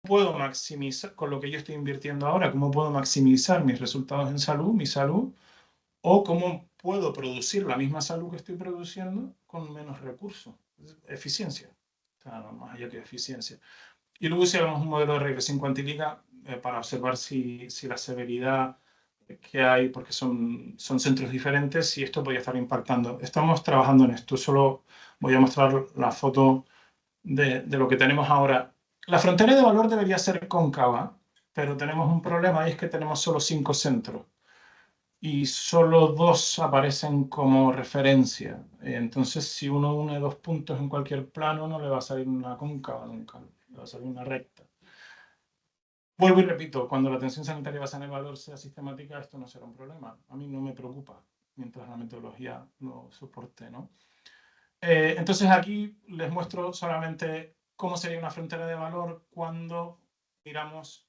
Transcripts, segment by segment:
puedo maximizar, con lo que yo estoy invirtiendo ahora, cómo puedo maximizar mis resultados en salud, mi salud, o cómo puedo producir la misma salud que estoy produciendo con menos recursos. Eficiencia, o sea, no, más allá que eficiencia. Y luego usamos un modelo de regresión cuantítica para observar si la severidad que hay, porque son centros diferentes, y esto podría estar impactando. Estamos trabajando en esto, solo voy a mostrar la foto de lo que tenemos ahora. La frontera de valor debería ser cóncava, pero tenemos un problema y es que tenemos solo 5 centros y solo 2 aparecen como referencia. Entonces, si uno une 2 puntos en cualquier plano, no le va a salir una cóncava nunca, le va a salir una recta. Vuelvo y repito, cuando la atención sanitaria basada en el valor sea sistemática, esto no será un problema. A mí no me preocupa, mientras la metodología lo soporte, ¿no? Entonces aquí les muestro solamente cómo sería una frontera de valor cuando miramos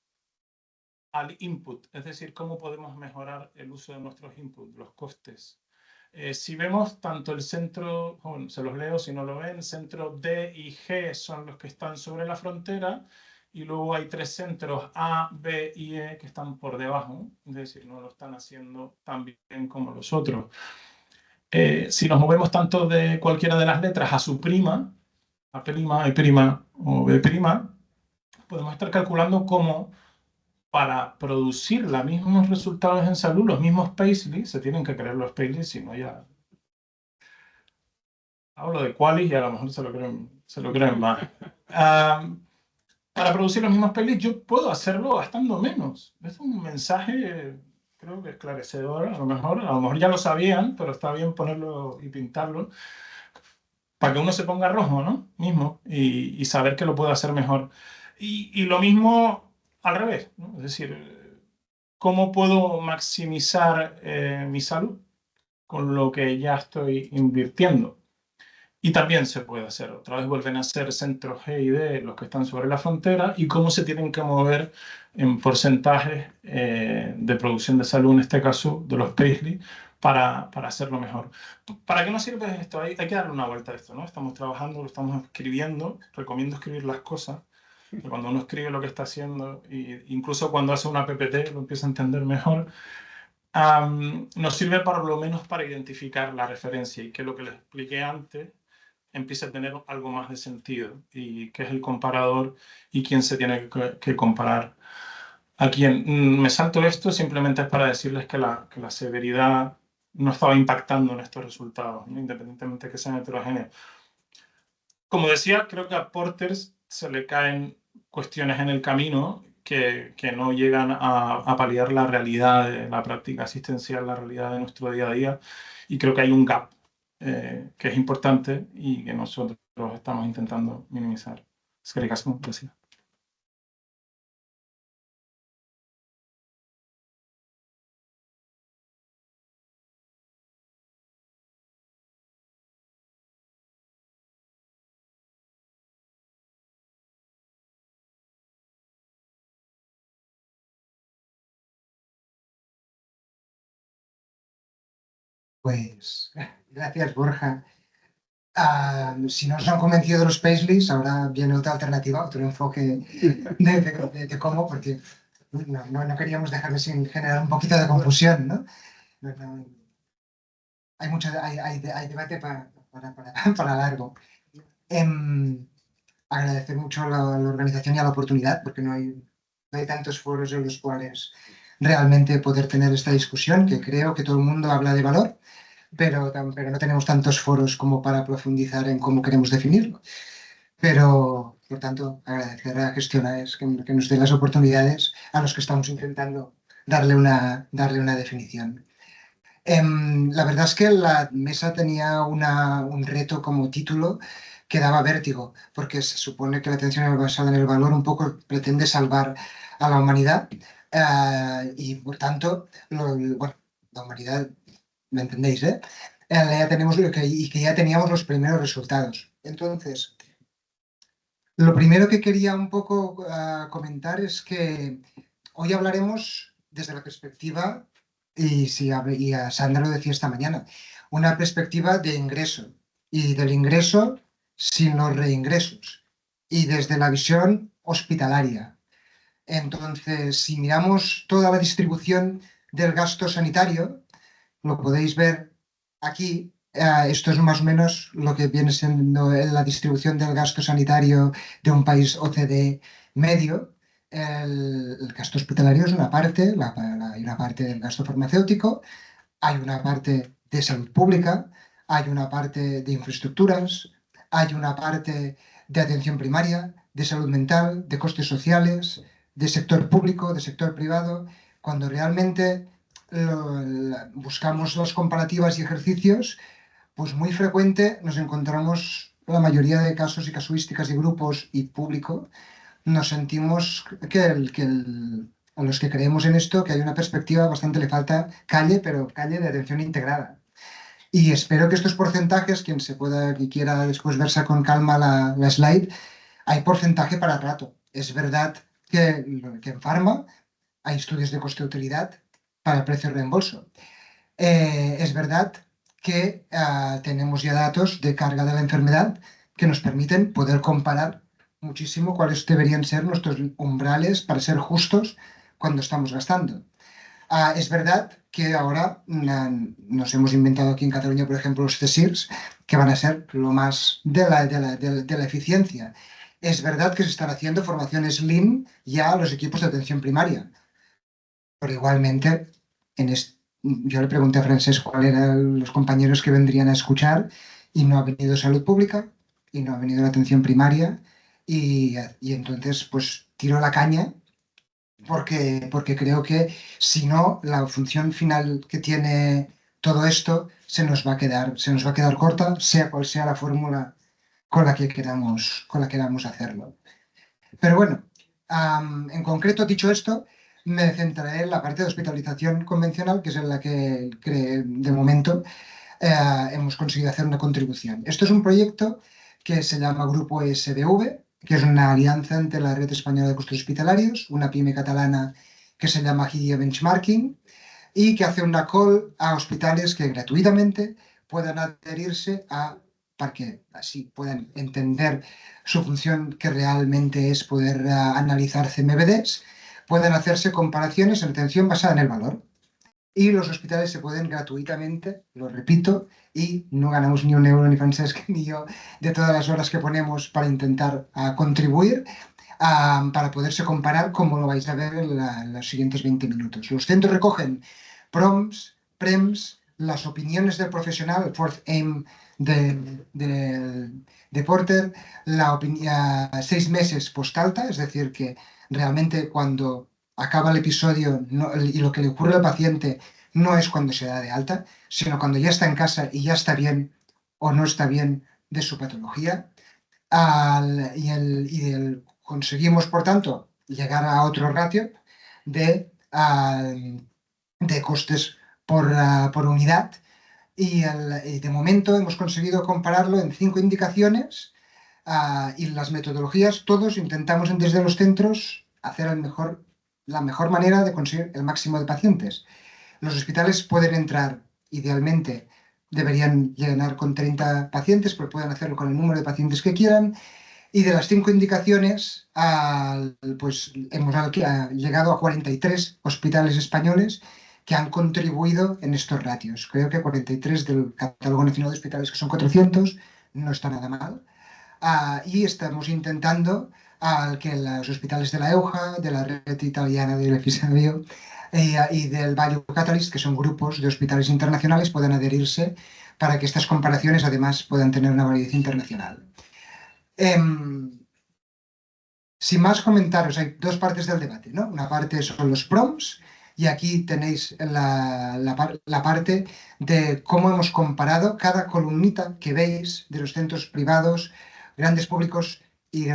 al input, es decir, cómo podemos mejorar el uso de nuestros inputs, los costes. Si vemos tanto el centro, bueno, se los leo si no lo ven, centro D y G son los que están sobre la frontera y luego hay 3 centros A, B y E que están por debajo, es decir, no lo están haciendo tan bien como los otros. Si nos movemos tanto de cualquiera de las letras a su prima, A', E' o B', podemos estar calculando cómo para producir los mismos resultados en salud, los mismos Paisley, se tienen que creer los Paisley, si no ya hablo de qualis y a lo mejor se lo creen más. Para producir los mismos Paisley yo puedo hacerlo gastando menos. Es un mensaje, creo que esclarecedor, a lo mejor ya lo sabían, pero está bien ponerlo y pintarlo para que uno se ponga rojo, ¿no? Mismo, y saber que lo puedo hacer mejor. Y lo mismo al revés, ¿no? Es decir, ¿cómo puedo maximizar mi salud con lo que ya estoy invirtiendo? Y también se puede hacer, otra vez vuelven a ser centros G y D los que están sobre la frontera y cómo se tienen que mover en porcentajes de producción de salud, en este caso de los Paisley, para hacerlo mejor. ¿Para qué nos sirve esto? Hay que darle una vuelta a esto, ¿no? Estamos trabajando, lo estamos escribiendo, recomiendo escribir las cosas, que cuando uno escribe lo que está haciendo, e incluso cuando hace una PPT lo empieza a entender mejor, nos sirve por lo menos para identificar la referencia y que lo que les expliqué antes empiece a tener algo más de sentido y qué es el comparador y quién se tiene que comparar a quién. Me salto esto simplemente para decirles que la severidad no estaba impactando en estos resultados, ¿no? Independientemente de que sean heterogéneos. Como decía, creo que a Porters se le caen cuestiones en el camino que no llegan a paliar la realidad de la práctica asistencial, la realidad de nuestro día a día, y creo que hay un gap que es importante y que nosotros estamos intentando minimizar. Gracias. Pues gracias, Borja. Si no os han convencido de los Paisleys, ahora viene otra alternativa, otro enfoque de cómo, porque no queríamos dejarles sin generar un poquito de confusión, ¿no? Hay debate para largo. Agradecer mucho a la organización y a la oportunidad, porque no hay tantos foros en los cuales realmente poder tener esta discusión, que creo que todo el mundo habla de valor, pero no tenemos tantos foros como para profundizar en cómo queremos definirlo. Pero, por tanto, agradecer a Gestionaes que nos dé las oportunidades a los que estamos intentando darle una definición. La verdad es que la mesa tenía un reto como título que daba vértigo, porque se supone que la atención basada en el valor un poco pretende salvar a la humanidad y, por tanto, la humanidad, ¿me entendéis? Ya tenemos que ya teníamos los primeros resultados. Entonces, lo primero que quería un poco comentar es que hoy hablaremos desde la perspectiva, y a Sandra lo decía esta mañana, una perspectiva de ingreso y del ingreso sin los reingresos y desde la visión hospitalaria. Entonces, si miramos toda la distribución del gasto sanitario, lo podéis ver aquí. Esto es más o menos lo que viene siendo la distribución del gasto sanitario de un país OCDE medio. El gasto hospitalario es una parte, hay una parte del gasto farmacéutico, hay una parte de salud pública, hay una parte de infraestructuras, hay una parte de atención primaria, de salud mental, de costes sociales, de sector público, de sector privado, cuando realmente buscamos las comparativas y ejercicios, pues muy frecuente nos encontramos la mayoría de casos y casuísticas y grupos y público, nos sentimos a los que creemos en esto, que hay una perspectiva bastante, le falta calle, pero calle de atención integrada. Y espero que estos porcentajes, quien se pueda, que quiera después verse con calma la slide, hay porcentaje para rato. Es verdad que en Pharma hay estudios de coste-utilidad para el precio de reembolso. Es verdad que tenemos ya datos de carga de la enfermedad que nos permiten poder comparar muchísimo cuáles deberían ser nuestros umbrales para ser justos cuando estamos gastando. Es verdad que ahora nos hemos inventado aquí en Cataluña, por ejemplo, los CSIRs, que van a ser lo más de la eficiencia. Es verdad que se están haciendo formaciones Lean ya a los equipos de atención primaria, pero igualmente yo le pregunté a Francesc cuáles eran los compañeros que vendrían a escuchar y no ha venido salud pública y no ha venido la atención primaria y entonces pues tiro la caña porque creo que si no, la función final que tiene todo esto se nos va a quedar corta, sea cual sea la fórmula con la que queramos hacerlo. Pero bueno, en concreto, dicho esto, me centraré en la parte de hospitalización convencional, que es en la que de momento hemos conseguido hacer una contribución. Esto es un proyecto que se llama Grupo SDV, que es una alianza entre la Red Española de Costes Hospitalarios, una pyme catalana que se llama Hidia Benchmarking, y que hace una call a hospitales que gratuitamente puedan adherirse para que así puedan entender su función, que realmente es poder analizar CMVDs, pueden hacerse comparaciones en atención basada en el valor. Y los hospitales se pueden gratuitamente, lo repito, y no ganamos ni un euro, ni Francesc ni yo, de todas las horas que ponemos para intentar contribuir, para poderse comparar, como lo vais a ver en los siguientes 20 minutos. Los centros recogen PROMs, PREMs, las opiniones del profesional, el fourth aim de Porter, 6 meses post-alta, es decir, que realmente cuando acaba el episodio y lo que le ocurre al paciente no es cuando se da de alta, sino cuando ya está en casa y ya está bien o no está bien de su patología. Conseguimos, por tanto, llegar a otro ratio de, de costes por unidad y de momento hemos conseguido compararlo en 5 indicaciones y las metodologías, todos intentamos desde los centros hacer la mejor manera de conseguir el máximo de pacientes. Los hospitales pueden entrar, idealmente, deberían llenar con 30 pacientes, pero pueden hacerlo con el número de pacientes que quieran. Y de las 5 indicaciones, pues hemos llegado a 43 hospitales españoles que han contribuido en estos ratios. Creo que 43 del Catálogo Nacional de Hospitales, que son 400, no está nada mal. Y estamos intentando que los hospitales de la EUJA, de la Red Italiana del Episadio y del Value Catalyst, que son grupos de hospitales internacionales, puedan adherirse para que estas comparaciones además puedan tener una validez internacional. Sin más comentaros, hay 2 partes del debate, ¿no? Una parte son los PROMs y aquí tenéis la parte de cómo hemos comparado cada columnita que veis de los centros privados, grandes públicos y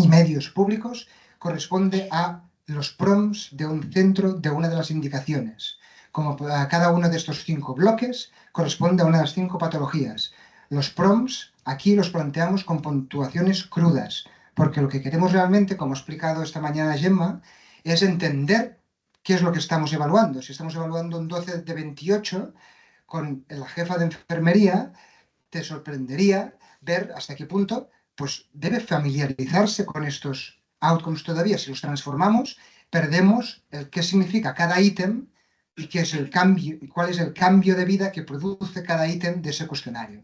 medios públicos, corresponde a los PROMs de un centro de una de las indicaciones. Como cada uno de estos 5 bloques corresponde a una de las 5 patologías. Los PROMs aquí los planteamos con puntuaciones crudas, porque lo que queremos realmente, como ha explicado esta mañana Gemma, es entender qué es lo que estamos evaluando. Si estamos evaluando un 12 de 28 con la jefa de enfermería, te sorprendería ver hasta qué punto pues, debe familiarizarse con estos outcomes todavía. Si los transformamos, perdemos el qué significa cada ítem y qué es el cambio, cuál es el cambio de vida que produce cada ítem de ese cuestionario.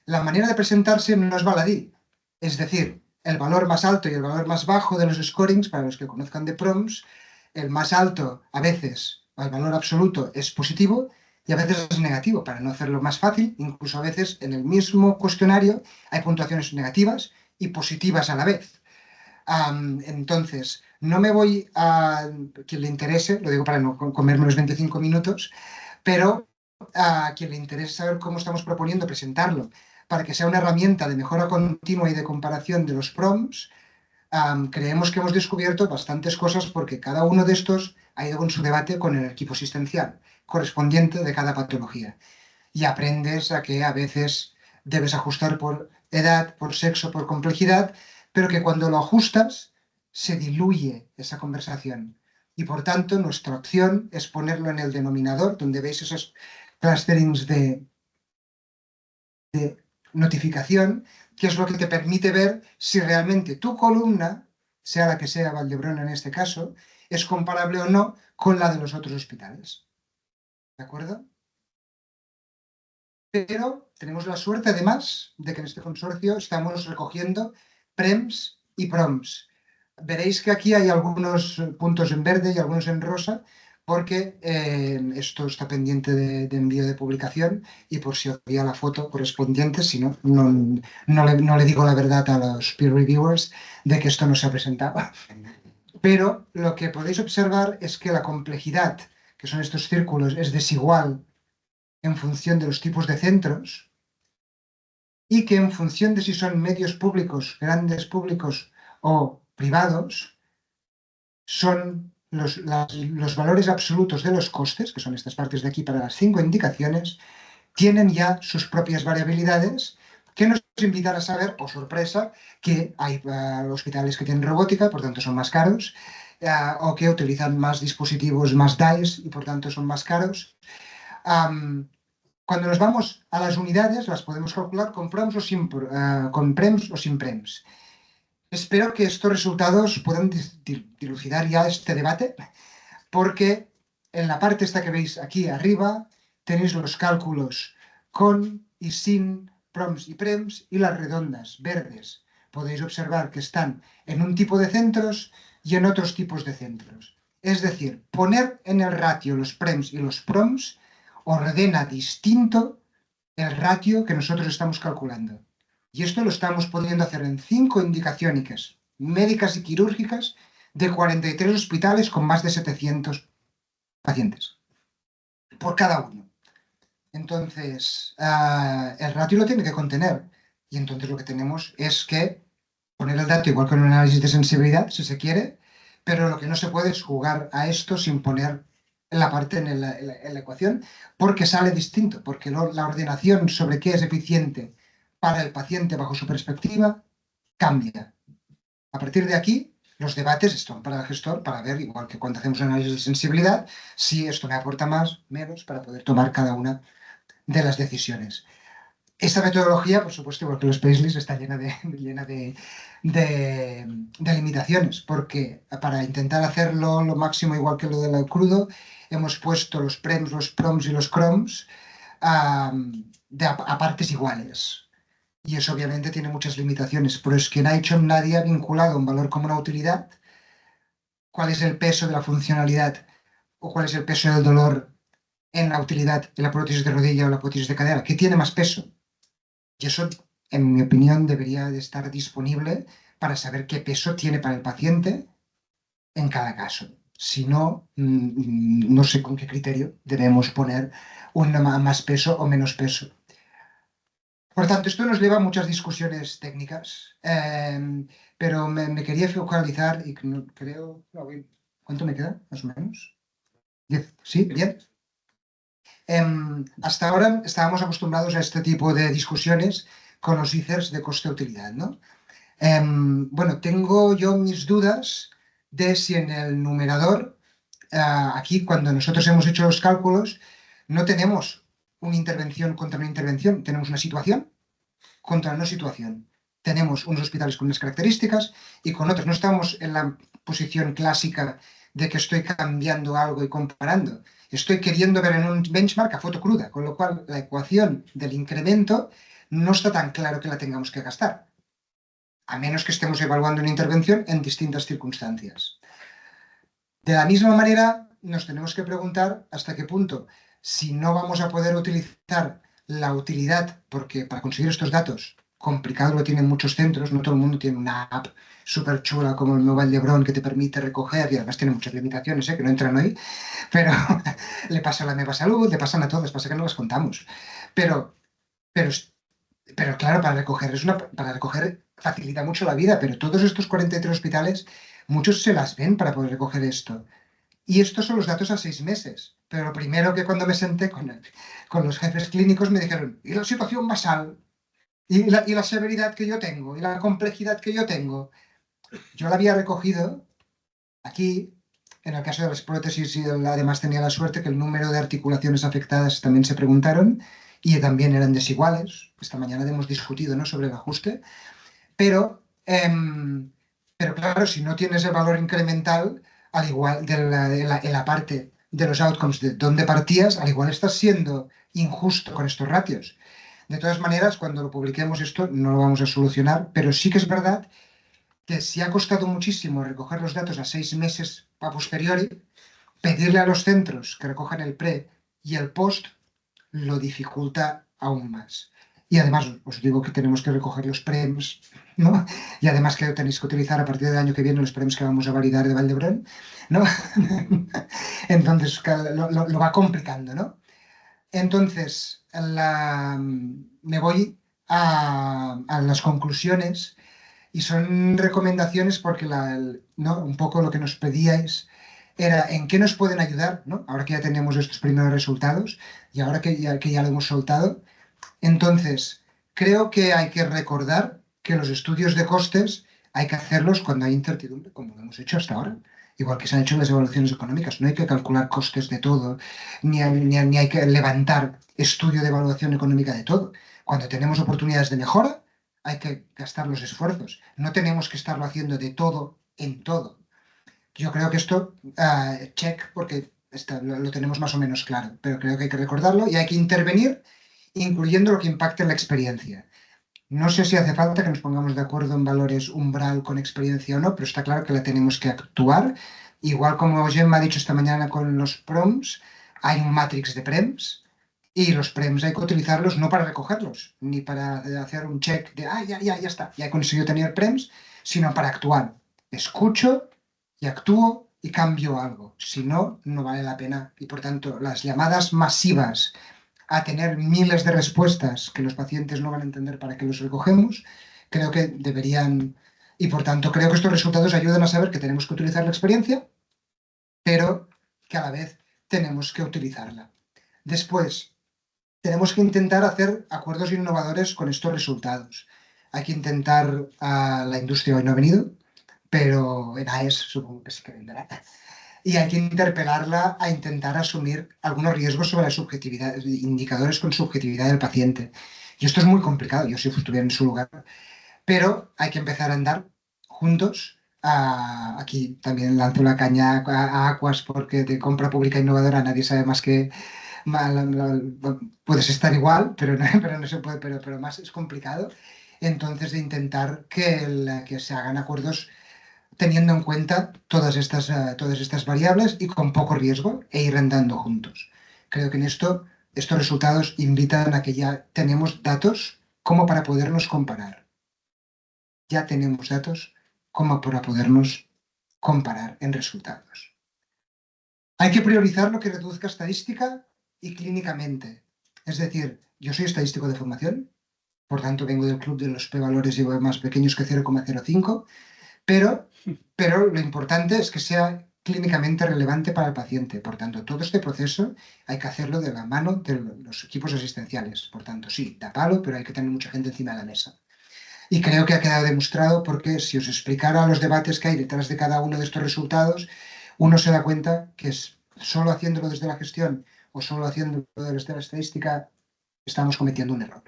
La manera de presentarse no es baladí, es decir, el valor más alto y el valor más bajo de los scorings, para los que conozcan de prompts, el más alto a veces, el valor absoluto, es positivo y a veces es negativo, para no hacerlo más fácil. Incluso a veces en el mismo cuestionario hay puntuaciones negativas y positivas a la vez. Entonces, no me voy a quien le interese, lo digo para no comerme los 25 minutos, pero a quien le interese saber cómo estamos proponiendo presentarlo para que sea una herramienta de mejora continua y de comparación de los prompts, creemos que hemos descubierto bastantes cosas porque cada uno de estos ha ido con su debate con el equipo asistencial correspondiente de cada patología. Y aprendes a que a veces debes ajustar por edad, por sexo, por complejidad, pero que cuando lo ajustas se diluye esa conversación. Y por tanto, nuestra opción es ponerlo en el denominador, donde veis esos clusterings de notificación, que es lo que te permite ver si realmente tu columna, sea la que sea Valdebrón en este caso, es comparable o no con la de los otros hospitales. ¿De acuerdo? Pero tenemos la suerte, además, de que en este consorcio estamos recogiendo PREMS y PROMS. Veréis que aquí hay algunos puntos en verde y algunos en rosa, porque esto está pendiente de envío de publicación y por si había la foto correspondiente, si no, no le digo la verdad a los peer reviewers de que esto no se ha presentado. Pero lo que podéis observar es que la complejidad, que son estos círculos, es desigual en función de los tipos de centros y que en función de si son medios públicos, grandes públicos o privados, son los valores absolutos de los costes, que son estas partes de aquí para las 5 indicaciones, tienen ya sus propias variabilidades que nos invitan a saber, por sorpresa, que hay hospitales que tienen robótica, por tanto son más caros, o que utilizan más dispositivos, más DAEs, y por tanto son más caros. Cuando nos vamos a las unidades, las podemos calcular con PREMS o sin PREMS. Espero que estos resultados puedan dilucidar ya este debate, porque en la parte esta que veis aquí arriba tenéis los cálculos con y sin PROMS y PREMS y las redondas, verdes. Podéis observar que están en un tipo de centros y en otros tipos de centros. Es decir, poner en el ratio los PREMS y los PROMS ordena distinto el ratio que nosotros estamos calculando. Y esto lo estamos pudiendo hacer en 5 indicaciones médicas y quirúrgicas de 43 hospitales con más de 700 pacientes por cada uno. Entonces, el ratio lo tiene que contener. Y entonces lo que tenemos es que poner el dato igual que en un análisis de sensibilidad, si se quiere, pero lo que no se puede es jugar a esto sin poner la parte en la ecuación, porque sale distinto, porque la ordenación sobre qué es eficiente para el paciente bajo su perspectiva cambia. A partir de aquí, los debates están para el gestor, para ver, igual que cuando hacemos un análisis de sensibilidad, si esto me aporta más, menos, para poder tomar cada una de las decisiones. Esta metodología, por supuesto, igual que los Paisleys, está llena de limitaciones, porque para intentar hacerlo lo máximo igual que lo del crudo, hemos puesto los PREMS, los PROMS y los CROMS a partes iguales. Y eso obviamente tiene muchas limitaciones, pero es que en iChom nadie ha vinculado un valor como una utilidad. ¿Cuál es el peso de la funcionalidad o cuál es el peso del dolor en la utilidad, en la prótesis de rodilla o la prótesis de cadera? ¿Qué tiene más peso? Y eso, en mi opinión, debería de estar disponible para saber qué peso tiene para el paciente en cada caso. Si no, no sé con qué criterio debemos poner más peso o menos peso. Por tanto, esto nos lleva a muchas discusiones técnicas, pero me quería focalizar y creo... ¿Cuánto me queda, más o menos? 10, ¿sí? ¿10? Hasta ahora estábamos acostumbrados a este tipo de discusiones con los ICERs de coste-utilidad, ¿no? Bueno, tengo yo mis dudas de si en el numerador, aquí cuando nosotros hemos hecho los cálculos, no tenemos una intervención contra una intervención, tenemos una situación contra una situación. tenemos unos hospitales con unas características y con otros. No estamos en la posición clásica de que estoy cambiando algo y comparando. Estoy queriendo ver en un benchmark a foto cruda, con lo cual la ecuación del incremento no está tan claro que la tengamos que gastar, a menos que estemos evaluando una intervención en distintas circunstancias. De la misma manera, nos tenemos que preguntar hasta qué punto, si no vamos a poder utilizar la utilidad, porque para conseguir estos datos, complicado lo tienen muchos centros, no todo el mundo tiene una app súper chula como el Mobile Lebron que te permite recoger, y además tiene muchas limitaciones, que no entran hoy, pero le pasa a la Meva Salud, le pasan a todas, pasa que no las contamos. Pero, pero, pero claro, para recoger facilita mucho la vida, pero todos estos 43 hospitales, muchos se las ven para poder recoger esto. Y estos son los datos a 6 meses. Pero lo primero que cuando me senté con los jefes clínicos me dijeron, ¿y la situación basal? ¿Y la severidad que yo tengo? ¿Y la complejidad que yo tengo? Yo la había recogido aquí, en el caso de las prótesis, y además tenía la suerte que el número de articulaciones afectadas también se preguntaron y también eran desiguales. Esta mañana hemos discutido, ¿no?, sobre el ajuste. Pero, pero claro, si no tienes el valor incremental, al igual en la parte de los outcomes de dónde partías, al igual estás siendo injusto con estos ratios. De todas maneras, cuando lo publiquemos esto no lo vamos a solucionar, pero sí que es verdad que si ha costado muchísimo recoger los datos a 6 meses a posteriori, pedirle a los centros que recojan el pre y el post lo dificulta aún más. Y además os digo que tenemos que recoger los PREMS, ¿no? Y además que tenéis que utilizar a partir del año que viene los PREMS que vamos a validar de Valdebrón, ¿no? Entonces lo va complicando, ¿no? Entonces, me voy a las conclusiones y son recomendaciones porque ¿no?, un poco lo que nos pedíais era en qué nos pueden ayudar, ¿no? Ahora que ya tenemos estos primeros resultados y ahora que ya lo hemos soltado. Entonces, creo que hay que recordar que los estudios de costes hay que hacerlos cuando hay incertidumbre, como lo hemos hecho hasta ahora. Igual que se han hecho las evaluaciones económicas. No hay que calcular costes de todo, ni hay que levantar estudio de evaluación económica de todo. Cuando tenemos oportunidades de mejora, hay que gastar los esfuerzos. No tenemos que estarlo haciendo de todo en todo. Yo creo que esto, check, porque lo tenemos más o menos claro, pero creo que hay que recordarlo y hay que intervenir incluyendo lo que impacte en la experiencia. No sé si hace falta que nos pongamos de acuerdo en valores umbral con experiencia o no, pero está claro que la tenemos que actuar. Igual como Gemma ha dicho esta mañana con los PROMs, hay un matrix de PREMs y los PREMs hay que utilizarlos no para recogerlos, ni para hacer un check de, ya está, ya he conseguido tener PREMs, sino para actuar. Escucho y actúo y cambio algo. Si no, no vale la pena. Y por tanto, las llamadas masivas a tener miles de respuestas que los pacientes no van a entender para qué los recogemos, creo que deberían, y por tanto creo que estos resultados ayudan a saber que tenemos que utilizar la experiencia, pero que a la vez tenemos que utilizarla. Después, tenemos que intentar hacer acuerdos innovadores con estos resultados. Hay que intentar, la industria hoy no ha venido, pero en AES supongo que sí que vendrá, y hay que interpelarla a intentar asumir algunos riesgos sobre la subjetividad, indicadores con subjetividad del paciente. Y esto es muy complicado, yo si estuviera en su lugar, pero hay que empezar a andar juntos. Aquí también lanzo la caña a Aquas porque de compra pública innovadora nadie sabe más que puedes estar igual, pero no se puede, pero más es complicado. Entonces de intentar que se hagan acuerdos teniendo en cuenta todas estas variables y con poco riesgo e ir andando juntos. Creo que en estos resultados invitan a que ya tenemos datos como para podernos comparar. Ya tenemos datos como para podernos comparar en resultados. Hay que priorizar lo que reduzca estadística y clínicamente. Es decir, yo soy estadístico de formación, por tanto vengo del club de los p-valores y más pequeños que 0,05, pero lo importante es que sea clínicamente relevante para el paciente. Por tanto, todo este proceso hay que hacerlo de la mano de los equipos asistenciales. Por tanto, sí, da palo, pero hay que tener mucha gente encima de la mesa. Y creo que ha quedado demostrado porque si os explicara los debates que hay detrás de cada uno de estos resultados, uno se da cuenta que es solo haciéndolo desde la gestión o solo haciéndolo desde la estadística, estamos cometiendo un error.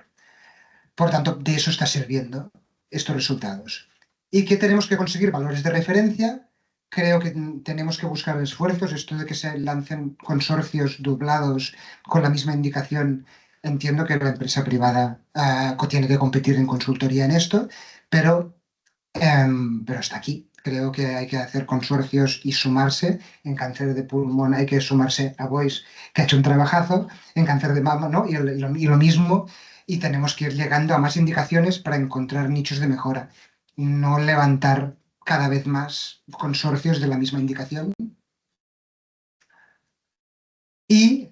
Por tanto, de eso está sirviendo estos resultados. ¿Y qué tenemos que conseguir? Valores de referencia. Creo que tenemos que buscar esfuerzos. Esto de que se lancen consorcios doblados con la misma indicación, entiendo que la empresa privada tiene que competir en consultoría en esto, pero hasta aquí. Creo que hay que hacer consorcios y sumarse. En cáncer de pulmón hay que sumarse a Voice, que ha hecho un trabajazo. En cáncer de mama, ¿no? Y lo mismo. Y tenemos que ir llegando a más indicaciones para encontrar nichos de mejora. No levantar cada vez más consorcios de la misma indicación. Y,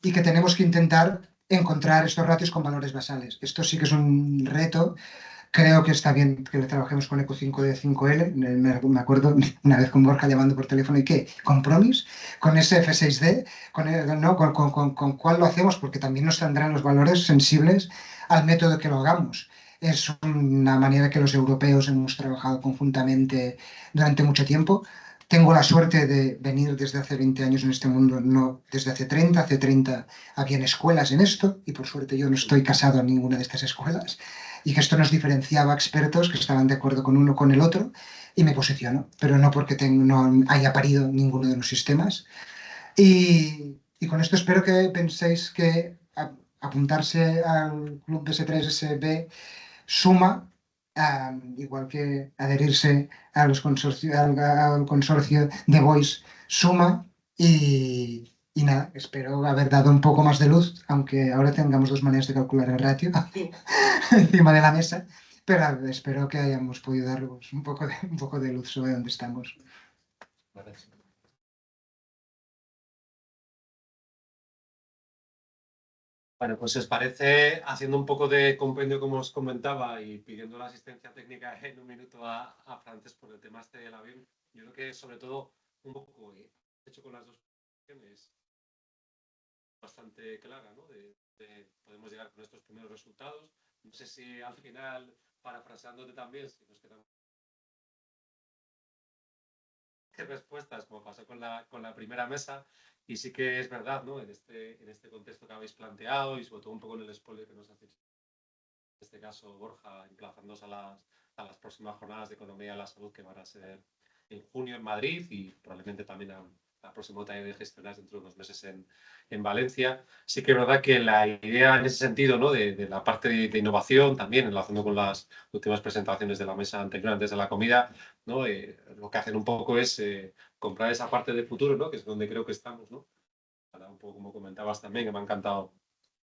y que tenemos que intentar encontrar estos ratios con valores basales. Esto sí que es un reto. Creo que está bien que trabajemos con Eco 5D, 5L. Me acuerdo una vez con Borja llamando por teléfono, ¿y qué? ¿Con Promis? ¿Con SF6D? ¿No? ¿Con cuál lo hacemos? Porque también nos tendrán los valores sensibles al método que lo hagamos. Es una manera que los europeos hemos trabajado conjuntamente durante mucho tiempo. Tengo la suerte de venir desde hace 20 años en este mundo, no desde hace 30. Hace 30 habían escuelas en esto y por suerte yo no estoy casado en ninguna de estas escuelas, y que esto nos diferenciaba a expertos que estaban de acuerdo con uno o con el otro, y me posiciono, pero no porque no haya parido ninguno de los sistemas. Y con esto espero que penséis que apuntarse al club de S3SB suma, igual que adherirse a al consorcio de Voice suma, y nada, espero haber dado un poco más de luz, aunque ahora tengamos dos maneras de calcular el ratio encima de la mesa, pero espero que hayamos podido daros un poco de luz sobre dónde estamos. Bueno, pues si os parece, haciendo un poco de compendio como os comentaba y pidiendo la asistencia técnica en un minuto a Frances por el tema este del avión, yo creo que sobre todo un poco hecho con las dos opciones bastante clara, ¿no? Podemos llegar con estos primeros resultados. No sé si al final, parafraseándote también, si nos quedamos respuestas, como pasó con la primera mesa, y sí que es verdad, ¿no? En este contexto que habéis planteado y sobre todo un poco en el spoiler que nos hacéis, en este caso Borja, emplazándonos a las próximas jornadas de Economía de la Salud que van a ser en junio en Madrid y probablemente también a la próxima taller de gestionar dentro de unos meses en Valencia. Sí que es verdad que la idea en ese sentido, ¿no? de la parte de innovación también, enlazando con las últimas presentaciones de la mesa anterior antes de la comida, ¿no? Lo que hacen un poco es comprar esa parte del futuro, ¿no? Que es donde creo que estamos, ¿no? Un poco como comentabas también, que me ha encantado,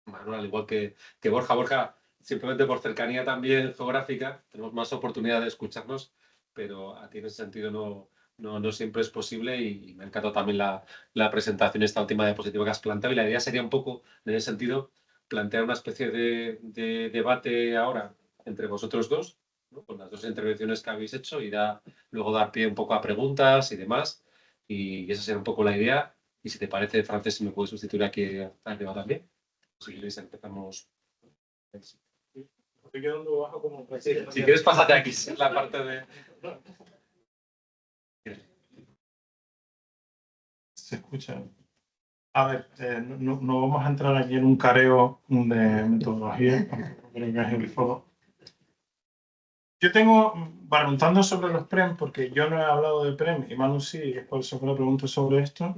Manuel, al igual que Borja, simplemente por cercanía también geográfica, tenemos más oportunidad de escucharnos, pero a ti en ese sentido no siempre es posible y me ha encantado también la presentación, esta última diapositiva que has planteado, y la idea sería un poco, en ese sentido, plantear una especie de debate ahora entre vosotros dos, ¿no? Con las dos intervenciones que habéis hecho y luego dar pie un poco a preguntas y demás, y esa sería un poco la idea. Y si te parece, Frances, si me puedes sustituir aquí arriba también. Si queréis, empezamos. Estoy quedando bajo como Si quieres, pásate aquí, en la parte de. Se escucha. A ver, no vamos a entrar aquí en un careo de metodología, creo que es el foro. Yo tengo, preguntando sobre los PREM, porque yo no he hablado de PREM, y Manu sí, y es por eso que le pregunto sobre esto.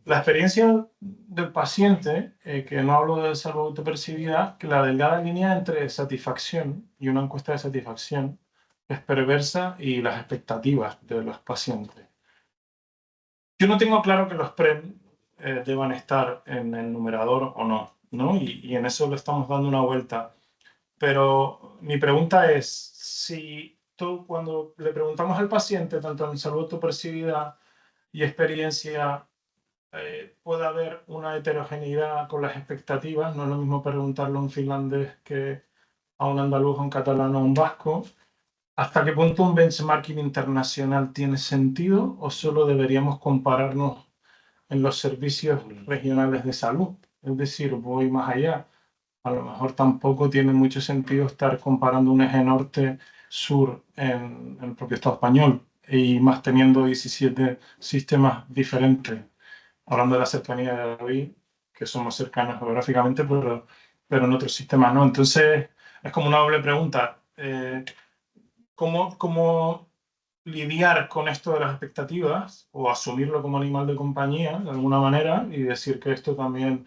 La experiencia del paciente, que no hablo de salud autopercibida, que la delgada línea entre satisfacción y una encuesta de satisfacción es perversa y las expectativas de los pacientes. Yo no tengo claro que los PREM deban estar en el numerador o no, ¿no? Y en eso le estamos dando una vuelta. Pero mi pregunta es, si tú cuando le preguntamos al paciente, tanto en salud autopercibida y experiencia, puede haber una heterogeneidad con las expectativas, no es lo mismo preguntarlo a un finlandés que a un andaluz, a un catalán o a un vasco. ¿Hasta qué punto un benchmarking internacional tiene sentido o solo deberíamos compararnos en los servicios regionales de salud? Es decir, voy más allá. A lo mejor tampoco tiene mucho sentido estar comparando un eje norte-sur en el propio Estado español y más teniendo 17 sistemas diferentes. Hablando de la cercanía de David, que somos cercanos geográficamente, pero en otros sistemas no. Entonces, es como una doble pregunta. ¿Cómo lidiar con esto de las expectativas o asumirlo como animal de compañía de alguna manera y decir que esto también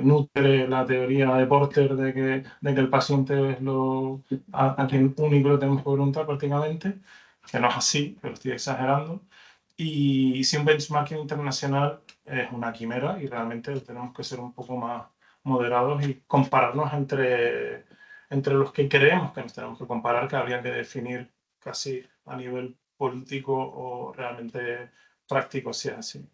nutre la teoría de Porter de que el paciente es a quien único le tenemos que preguntar prácticamente, que no es así, pero estoy exagerando. Y si un benchmarking internacional es una quimera y realmente tenemos que ser un poco más moderados y compararnos entre los que creemos que nos tenemos que comparar, que habría que definir casi a nivel político o realmente práctico, si es así.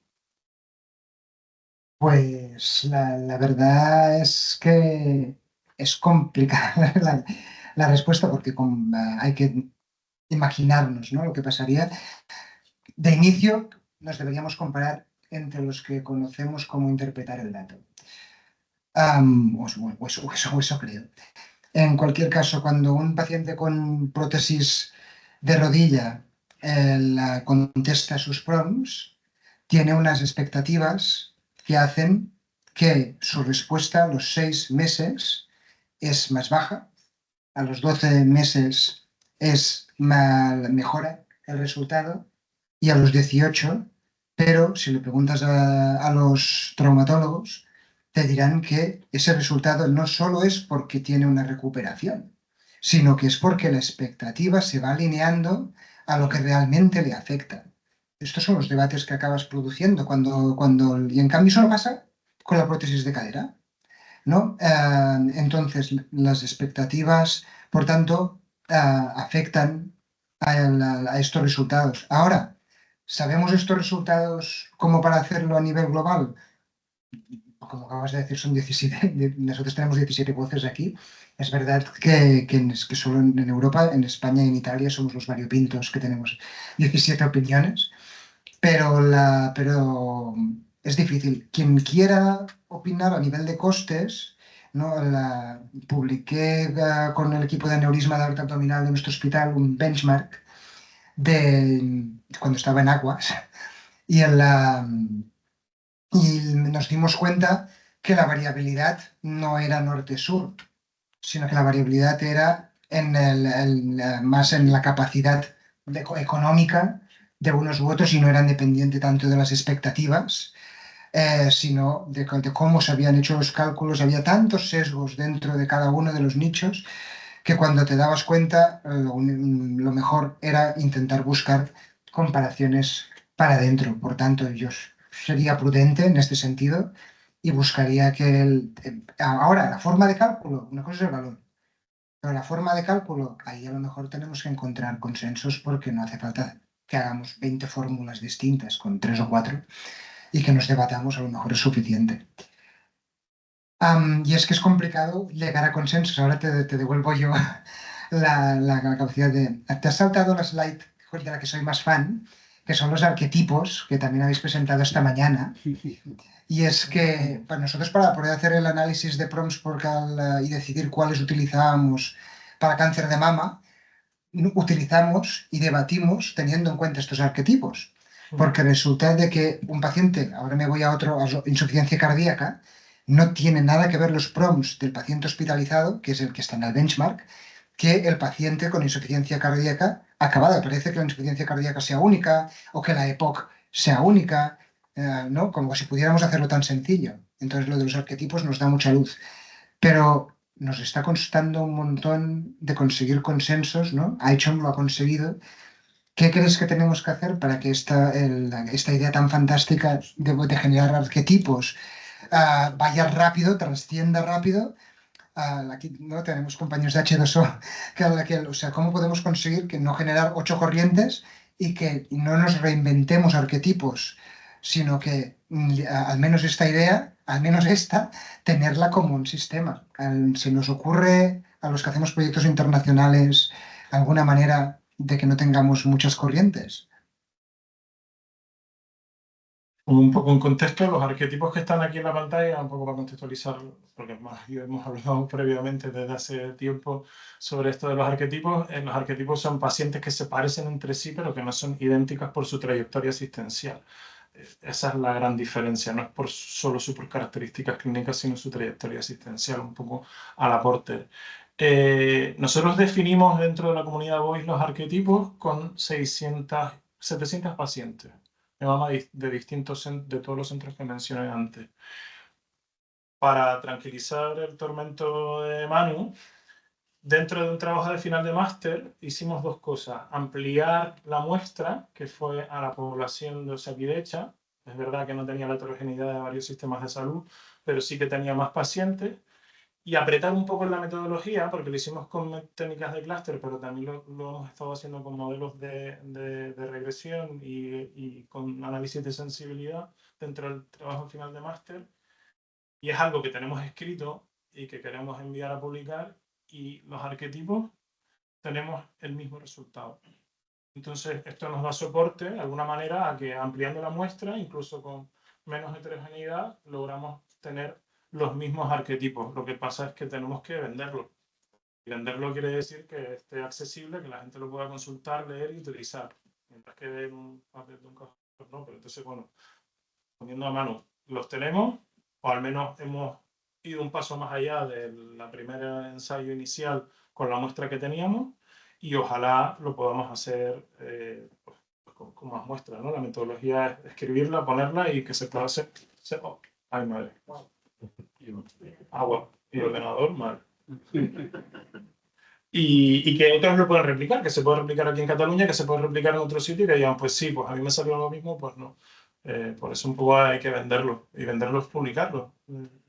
Pues la verdad es que es complicada la respuesta porque hay que imaginarnos, ¿no?, lo que pasaría. De inicio, nos deberíamos comparar entre los que conocemos cómo interpretar el dato. O eso creo. En cualquier caso, cuando un paciente con prótesis de rodilla contesta sus prompts, tiene unas expectativas que hacen que su respuesta a los 6 meses es más baja, a los 12 meses mejora el resultado y a los 18, pero si le preguntas a los traumatólogos, te dirán que ese resultado no solo es porque tiene una recuperación, sino que es porque la expectativa se va alineando a lo que realmente le afecta. Estos son los debates que acabas produciendo y en cambio eso no pasa con la prótesis de cadera, ¿no? Entonces, las expectativas, por tanto, afectan a estos resultados. Ahora, ¿sabemos estos resultados como para hacerlo a nivel global? Como acabas de decir, son 17, nosotros tenemos 17 voces aquí. Es verdad que solo en Europa, en España y en Italia somos los variopintos que tenemos 17 opiniones, pero es difícil. Quien quiera opinar a nivel de costes, ¿no? Publiqué con el equipo de aneurisma de aorta abdominal de nuestro hospital un benchmark de cuando estaba en Aguas y, y nos dimos cuenta que la variabilidad no era norte-sur, sino que la variabilidad era más en la capacidad económica de unos u otros y no era dependiente tanto de las expectativas, sino de cómo se habían hecho los cálculos. Había tantos sesgos dentro de cada uno de los nichos que cuando te dabas cuenta, lo mejor era intentar buscar comparaciones para adentro. Por tanto, yo sería prudente en este sentido y buscaría ahora, la forma de cálculo, una cosa es el valor, pero la forma de cálculo, ahí a lo mejor tenemos que encontrar consensos porque no hace falta que hagamos 20 fórmulas distintas con 3 o 4 y que nos debatamos, a lo mejor es suficiente. Y es que es complicado llegar a consensos. Ahora te devuelvo yo la capacidad de... Te has saltado la slide de la que soy más fan, que son los arquetipos que también habéis presentado esta mañana. Y es que para nosotros, para poder hacer el análisis de prompts y decidir cuáles utilizábamos para cáncer de mama, utilizamos y debatimos teniendo en cuenta estos arquetipos. Porque resulta de que un paciente, ahora me voy a insuficiencia cardíaca, no tiene nada que ver los prompts del paciente hospitalizado, que es el que está en el benchmark, que el paciente con insuficiencia cardíaca acabada. Parece que la insuficiencia cardíaca sea única o que la EPOC sea única, ¿no? Como si pudiéramos hacerlo tan sencillo. Entonces lo de los arquetipos nos da mucha luz. Pero nos está costando un montón de conseguir consensos, ¿no? Aichon lo ha conseguido. ¿Qué crees que tenemos que hacer para que esta idea tan fantástica de generar arquetipos vaya rápido, trascienda rápido? Aquí no tenemos compañeros de H2O, o sea, ¿cómo podemos conseguir que no generar 8 corrientes y que no nos reinventemos arquetipos, sino que al menos esta idea, al menos esta, tenerla como un sistema? ¿Se nos ocurre a los que hacemos proyectos internacionales alguna manera de que no tengamos muchas corrientes? Un poco en contexto, los arquetipos que están aquí en la pantalla, un poco para contextualizar, porque más hemos hablado previamente desde hace tiempo sobre esto de los arquetipos. Los arquetipos son pacientes que se parecen entre sí, pero que no son idénticas por su trayectoria asistencial. Esa es la gran diferencia, no es solo sus características clínicas, sino su trayectoria asistencial, un poco al aporte. Nosotros definimos dentro de la comunidad Voice los arquetipos con 700 pacientes. Me mama de distintos, de todos los centros que mencioné antes. Para tranquilizar el tormento de Manu, dentro de un trabajo de final de máster hicimos dos cosas. Ampliar la muestra, que fue a la población de Osakidecha. Es verdad que no tenía la heterogeneidad de varios sistemas de salud, pero sí que tenía más pacientes. Y apretar un poco en la metodología, porque lo hicimos con técnicas de clúster, pero también lo hemos estado haciendo con modelos de regresión y con análisis de sensibilidad dentro del trabajo final de máster. Y es algo que tenemos escrito y que queremos enviar a publicar, y los arquetipos tenemos el mismo resultado. Entonces, esto nos da soporte, de alguna manera, a que ampliando la muestra, incluso con menos heterogeneidad, logramos tener los mismos arquetipos. Lo que pasa es que tenemos que venderlo. Y venderlo quiere decir que esté accesible, que la gente lo pueda consultar, leer y utilizar. Mientras que en un papel de un cajón, no. Pero entonces, bueno, poniendo a mano, los tenemos, o al menos hemos ido un paso más allá del primer ensayo inicial con la muestra que teníamos, y ojalá lo podamos hacer pues, con más muestras, ¿no? La metodología es escribirla, ponerla y que se pueda hacer. Oh, ay, madre. Agua y ordenador, madre. Y que otros lo puedan replicar, que se puede replicar aquí en Cataluña, que se puede replicar en otro sitio, y que digan, pues sí, pues a mí me salió lo mismo, pues no. Por eso un poco hay que venderlo, y venderlo es publicarlo.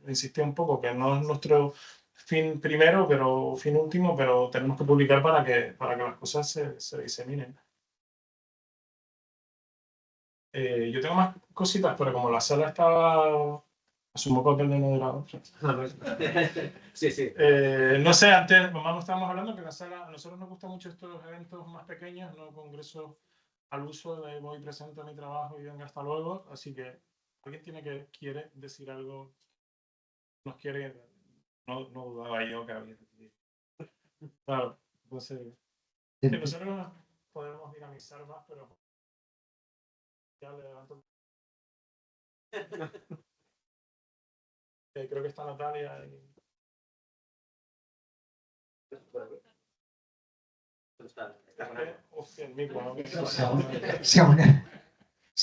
Insistí un poco que no es nuestro fin primero, pero fin último, pero tenemos que publicar para que las cosas se diseminen. Yo tengo más cositas, pero como la sala estaba... Asumo papel de moderador. Sí, sí. No sé, antes, mamá, no estábamos hablando que la sala, a nosotros nos gustan mucho estos eventos más pequeños, no congresos al uso de voy, presento mi trabajo y venga, hasta luego. Así que alguien quiere decir algo, nos quiere, no dudaba yo que había. Claro, entonces, que nosotros podemos dinamizar más, pero ya le levanto. Creo que está Natalia. Hostia, el micro, ¿no? Si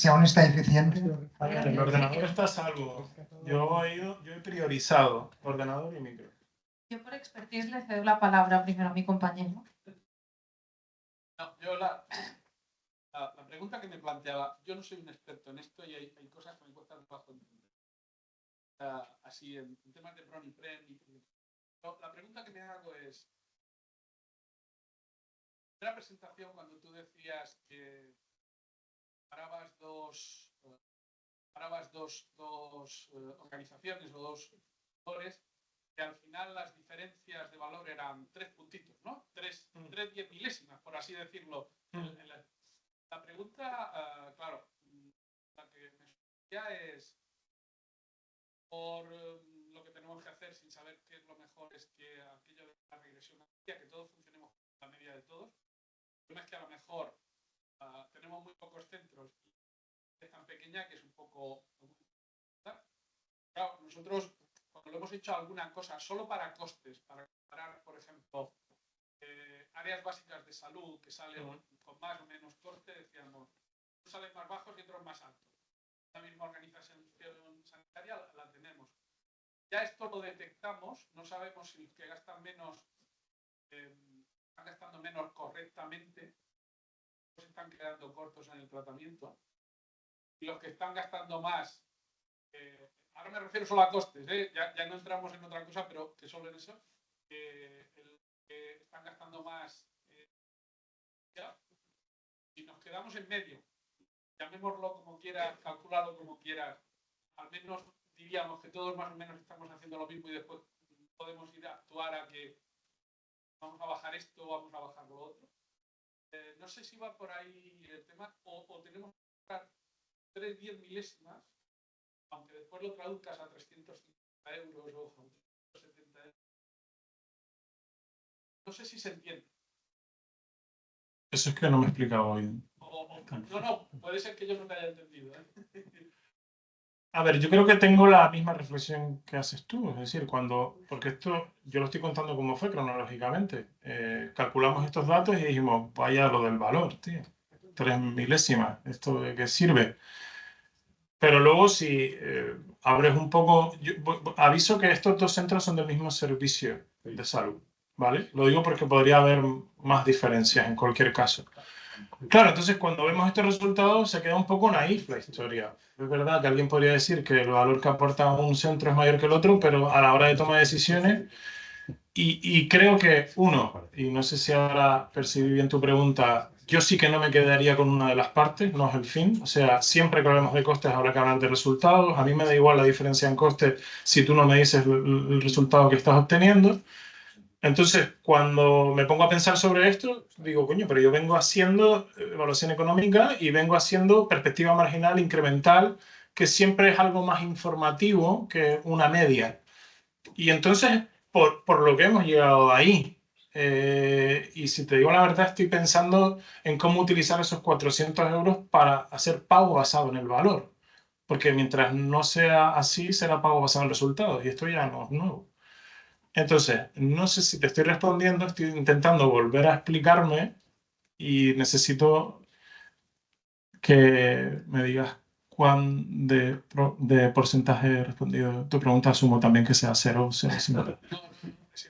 aún está eficiente. El ordenador está a salvo. Yo he priorizado ordenador y micro. Yo por expertise le cedo la palabra primero a mi compañero. No, yo la pregunta que me planteaba, yo no soy un experto en esto y hay cosas que me cuestan trabajo entender. Así en temas de PRON y PREM. La pregunta que me hago es, en la presentación cuando tú decías que parabas dos organizaciones o dos valores, que al final las diferencias de valor eran 3 puntitos, ¿no? 3 10 milésimas, por así decirlo. La pregunta, claro, la que me surgía es, por lo que tenemos que hacer sin saber qué es lo mejor, es que aquello de la regresión, que todos funcionemos con la media de todos. El problema es que a lo mejor tenemos muy pocos centros y es tan pequeña que es un poco... Claro, nosotros cuando lo hemos hecho alguna cosa solo para costes, para comparar, por ejemplo, áreas básicas de salud que salen con más o menos coste, decíamos, unos salen más bajos y otros más altos. La misma organización sanitaria la tenemos. Ya esto lo detectamos, no sabemos si los que gastan menos están gastando menos correctamente, o se están quedando cortos en el tratamiento, y los que están gastando más, ahora me refiero solo a costes, ya no entramos en otra cosa, pero que solo en eso, que están gastando más, y nos quedamos en medio, llamémoslo como quieras, calculalo como quieras, al menos diríamos que todos más o menos estamos haciendo lo mismo y después podemos ir a actuar a que vamos a bajar esto o vamos a bajar lo otro. No sé si va por ahí el tema o tenemos que buscar 3-10 milésimas, aunque después lo traduzcas a 350 euros o 170 euros. No sé si se entiende. Eso es que no me he explicado hoy. No, puede ser que yo no te haya entendido. A ver, yo creo que tengo la misma reflexión que haces tú, es decir, porque esto yo lo estoy contando como fue cronológicamente. Calculamos estos datos y dijimos, vaya lo del valor, tío, 3 milésimas, ¿esto de qué sirve? Pero luego si abres un poco, aviso que estos dos centros son del mismo servicio de salud, ¿vale? Lo digo porque podría haber más diferencias en cualquier caso. Claro, entonces cuando vemos estos resultados se queda un poco naif la historia. Es verdad que alguien podría decir que el valor que aporta un centro es mayor que el otro, pero a la hora de toma de decisiones, y creo que uno, y no sé si ahora percibí bien tu pregunta, yo sí que no me quedaría con una de las partes, no es el fin. O sea, siempre que hablemos de costes habrá que hablar de resultados. A mí me da igual la diferencia en costes si tú no me dices el resultado que estás obteniendo. Entonces, cuando me pongo a pensar sobre esto, digo, coño, pero yo vengo haciendo evaluación económica y vengo haciendo perspectiva marginal incremental, que siempre es algo más informativo que una media. Y entonces, por lo que hemos llegado ahí, y si te digo la verdad, estoy pensando en cómo utilizar esos 400 euros para hacer pago basado en el valor. Porque mientras no sea así, será pago basado en resultados. Y esto ya no es nuevo. Entonces, no sé si te estoy respondiendo, estoy intentando volver a explicarme y necesito que me digas cuán de porcentaje he respondido. Tu pregunta asumo también que sea 0, 0, 50. No, no, no, es importante.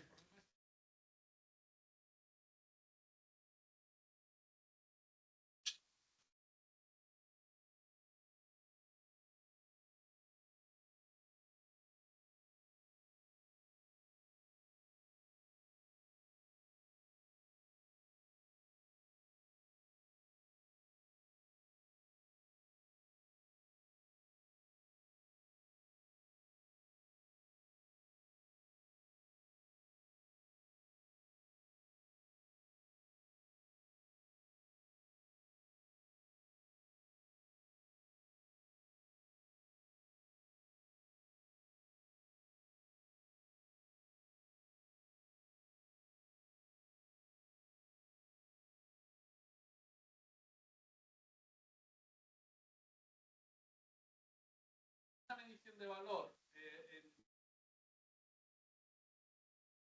Una medición de valor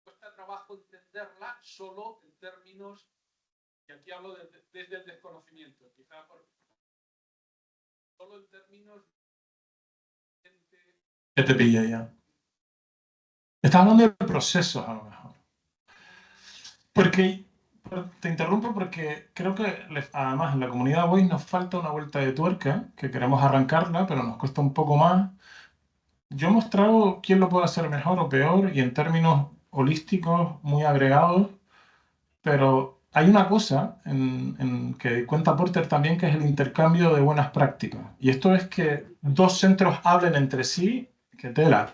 cuesta trabajo entenderla solo en términos, y aquí hablo desde el desconocimiento, quizá solo en términos de ¿Qué te pilla ya? Estás hablando de procesos a lo mejor. Porque te interrumpo porque creo que además en la comunidad Voice nos falta una vuelta de tuerca, que queremos arrancarla, pero nos cuesta un poco más. Yo he mostrado quién lo puede hacer mejor o peor y en términos holísticos muy agregados, pero hay una cosa en que cuenta Porter también, que es el intercambio de buenas prácticas. Y esto es que dos centros hablen entre sí, que tela.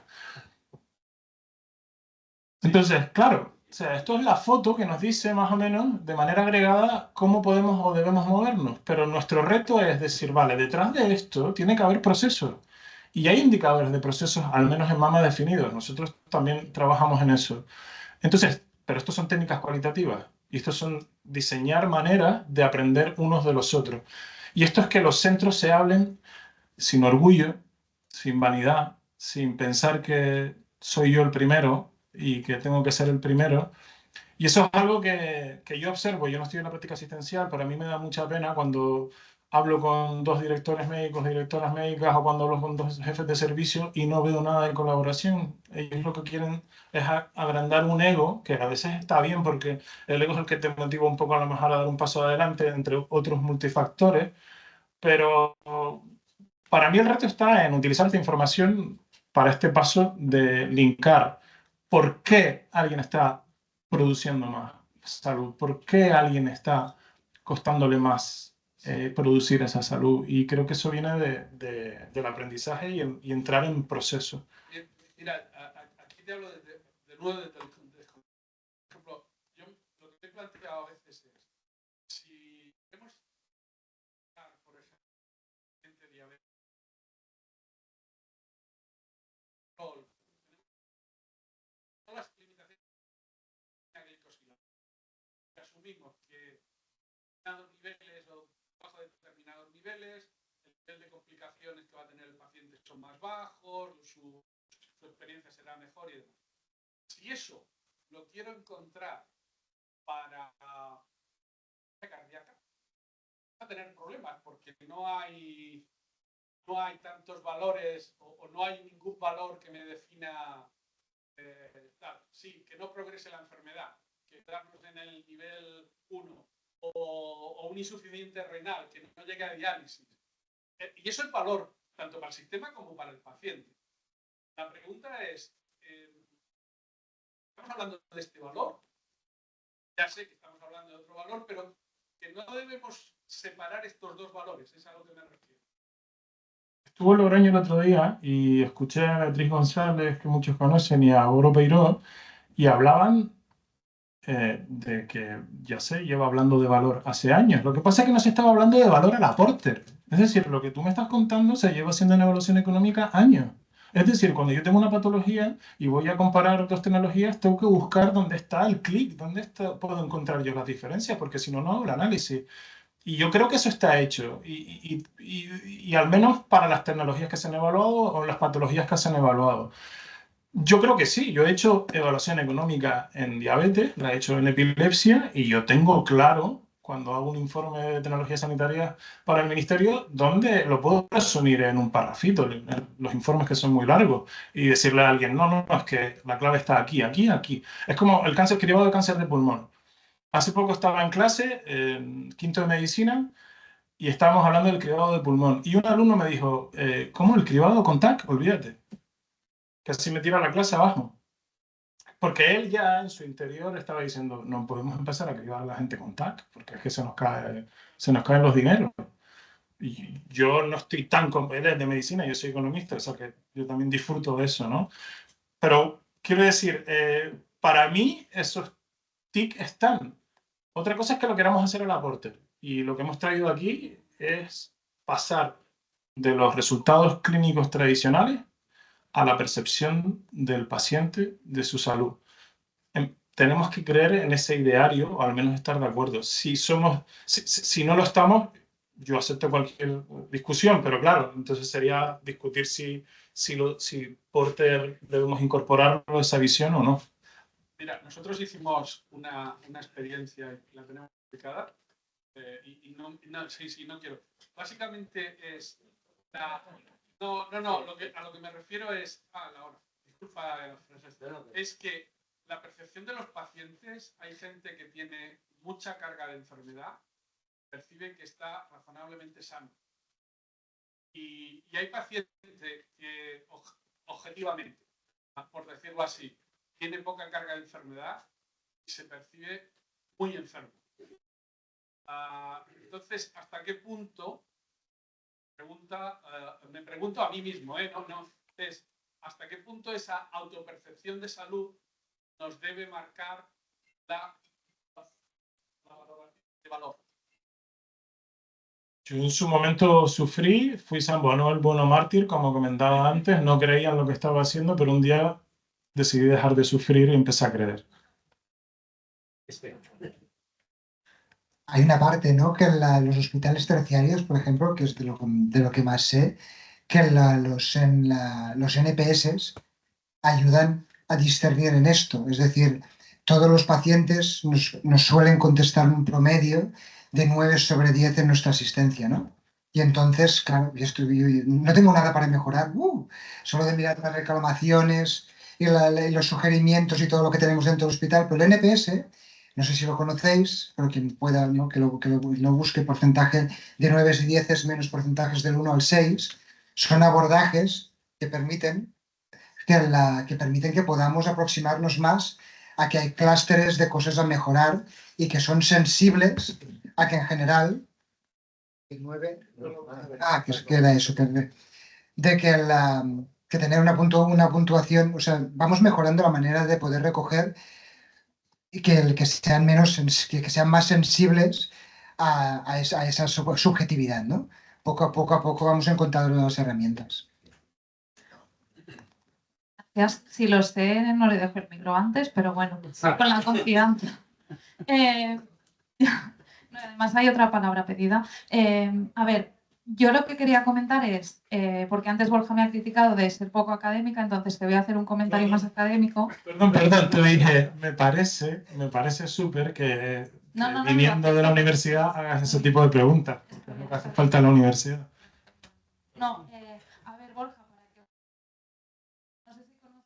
Entonces, claro, o sea, esto es la foto que nos dice más o menos de manera agregada cómo podemos o debemos movernos, pero nuestro reto es decir, vale, detrás de esto tiene que haber procesos. Y hay indicadores de procesos, al menos en MAMA definidos. Nosotros también trabajamos en eso. Entonces, pero estos son técnicas cualitativas y estos son diseñar maneras de aprender unos de los otros. Y esto es que los centros se hablen sin orgullo, sin vanidad, sin pensar que soy yo el primero y que tengo que ser el primero. Y eso es algo que yo observo. Yo no estoy en la práctica asistencial, pero a mí me da mucha pena cuando hablo con dos directores médicos, directoras médicas, o cuando hablo con dos jefes de servicio y no veo nada de colaboración. Ellos lo que quieren es agrandar un ego, que a veces está bien porque el ego es el que te motiva un poco a lo mejor a dar un paso adelante, entre otros multifactores, pero para mí el reto está en utilizar esta información para este paso de linkar por qué alguien está produciendo más salud, por qué alguien está costándole más producir esa salud. Y creo que eso viene del aprendizaje y entrar en proceso. Mira, aquí te hablo de nuevo desde el contexto. Por ejemplo, yo lo que he planteado a veces es, si queremos, por ejemplo, gente diabética, todas las limitaciones que asumimos que determinados niveles o bajo de determinados niveles, el nivel de complicaciones que va a tener el paciente son más bajos, su experiencia será mejor y demás. Si eso lo quiero encontrar para la cardíaca, va a tener problemas porque no hay tantos valores o no hay ningún valor que me defina tal. Sí, que no progrese la enfermedad, que quedarnos en el nivel 1 o un insuficiente renal, que no llegue a diálisis. Y eso es valor tanto para el sistema como para el paciente. La pregunta es, ¿estamos hablando de este valor? Ya sé que estamos hablando de otro valor, pero que no debemos separar estos dos valores, es a lo que me refiero. Estuvo en Logroño el otro día y escuché a Beatriz González, que muchos conocen, y a Oro Peiró, y hablaban de que ya sé, lleva hablando de valor hace años. Lo que pasa es que no se estaba hablando de valor al aporte. Es decir, lo que tú me estás contando se lleva haciendo en evaluación económica años. Es decir, cuando yo tengo una patología y voy a comparar otras tecnologías, tengo que buscar dónde está el clic, puedo encontrar yo las diferencias, porque si no, no hago el análisis. Y yo creo que eso está hecho. Y al menos para las tecnologías que se han evaluado o las patologías que se han evaluado. Yo creo que sí, yo he hecho evaluación económica en diabetes, la he hecho en epilepsia y yo tengo claro, cuando hago un informe de tecnología sanitaria para el ministerio, donde lo puedo resumir en un parrafito, en los informes que son muy largos, y decirle a alguien, no, es que la clave está aquí, aquí, aquí. Es como el cáncer, cribado de cáncer de pulmón. Hace poco estaba en clase, en quinto de medicina, y estábamos hablando del cribado de pulmón. Y un alumno me dijo, ¿cómo el cribado con TAC? Olvídate. Casi me tira la clase abajo. Porque él ya en su interior estaba diciendo, no podemos empezar a cribar a la gente con TAC, porque es que se nos caen los dineros. Y yo no estoy tan... Él es de medicina, yo soy economista, o sea que yo también disfruto de eso, ¿no? Pero quiero decir, para mí esos TIC están. Otra cosa es que lo queramos hacer al aporte. Y lo que hemos traído aquí es pasar de los resultados clínicos tradicionales a la percepción del paciente de su salud. Tenemos que creer en ese ideario, o al menos estar de acuerdo. Si no lo estamos, yo acepto cualquier discusión, pero claro, entonces sería discutir si Porter debemos incorporarlo esa visión o no. Mira, nosotros hicimos una experiencia y la tenemos publicada. No quiero. Básicamente es... a lo que me refiero es... la hora. Disculpa, es que la percepción de los pacientes, hay gente que tiene mucha carga de enfermedad, percibe que está razonablemente sano. Y hay pacientes que objetivamente, por decirlo así, tiene poca carga de enfermedad y se percibe muy enfermo. Entonces, ¿hasta qué punto? Me pregunto a mí mismo, es ¿hasta qué punto esa autopercepción de salud nos debe marcar la de valor? Yo en su momento sufrí, fui San Bono, bono mártir, como comentaba antes, no creía en lo que estaba haciendo, pero un día decidí dejar de sufrir y empecé a creer. Hay una parte, ¿no? Que en los hospitales terciarios, por ejemplo, que es de lo que más sé, que los NPS ayudan a discernir en esto. Es decir, todos los pacientes nos suelen contestar un promedio de 9 sobre 10 en nuestra asistencia, ¿no? Y entonces, claro, yo no tengo nada para mejorar, solo de mirar las reclamaciones y los sugerimientos y todo lo que tenemos dentro del hospital, pero el NPS, no sé si lo conocéis, pero quien pueda, ¿no? que lo busque, porcentaje de 9 y 10 menos porcentajes del 1 al 6, son abordajes que permiten que podamos aproximarnos más a que hay clústeres de cosas a mejorar y que son sensibles a que en general... que era eso, que tener una puntuación, o sea, vamos mejorando la manera de poder recoger y que sean más sensibles a esa subjetividad, ¿no? Poco a poco vamos encontrando nuevas herramientas. Si lo sé, no le dejo el micro antes, pero bueno, con la confianza. Además, hay otra palabra pedida. A ver, Yo lo que quería comentar es, porque antes Borja me ha criticado de ser poco académica, entonces te voy a hacer un comentario más académico. Perdón, te dije, me parece súper que No, viniendo de la universidad hagas ese tipo de preguntas, porque es lo que hace falta en la universidad. No, a ver, Borja, para que... No sé si conoces...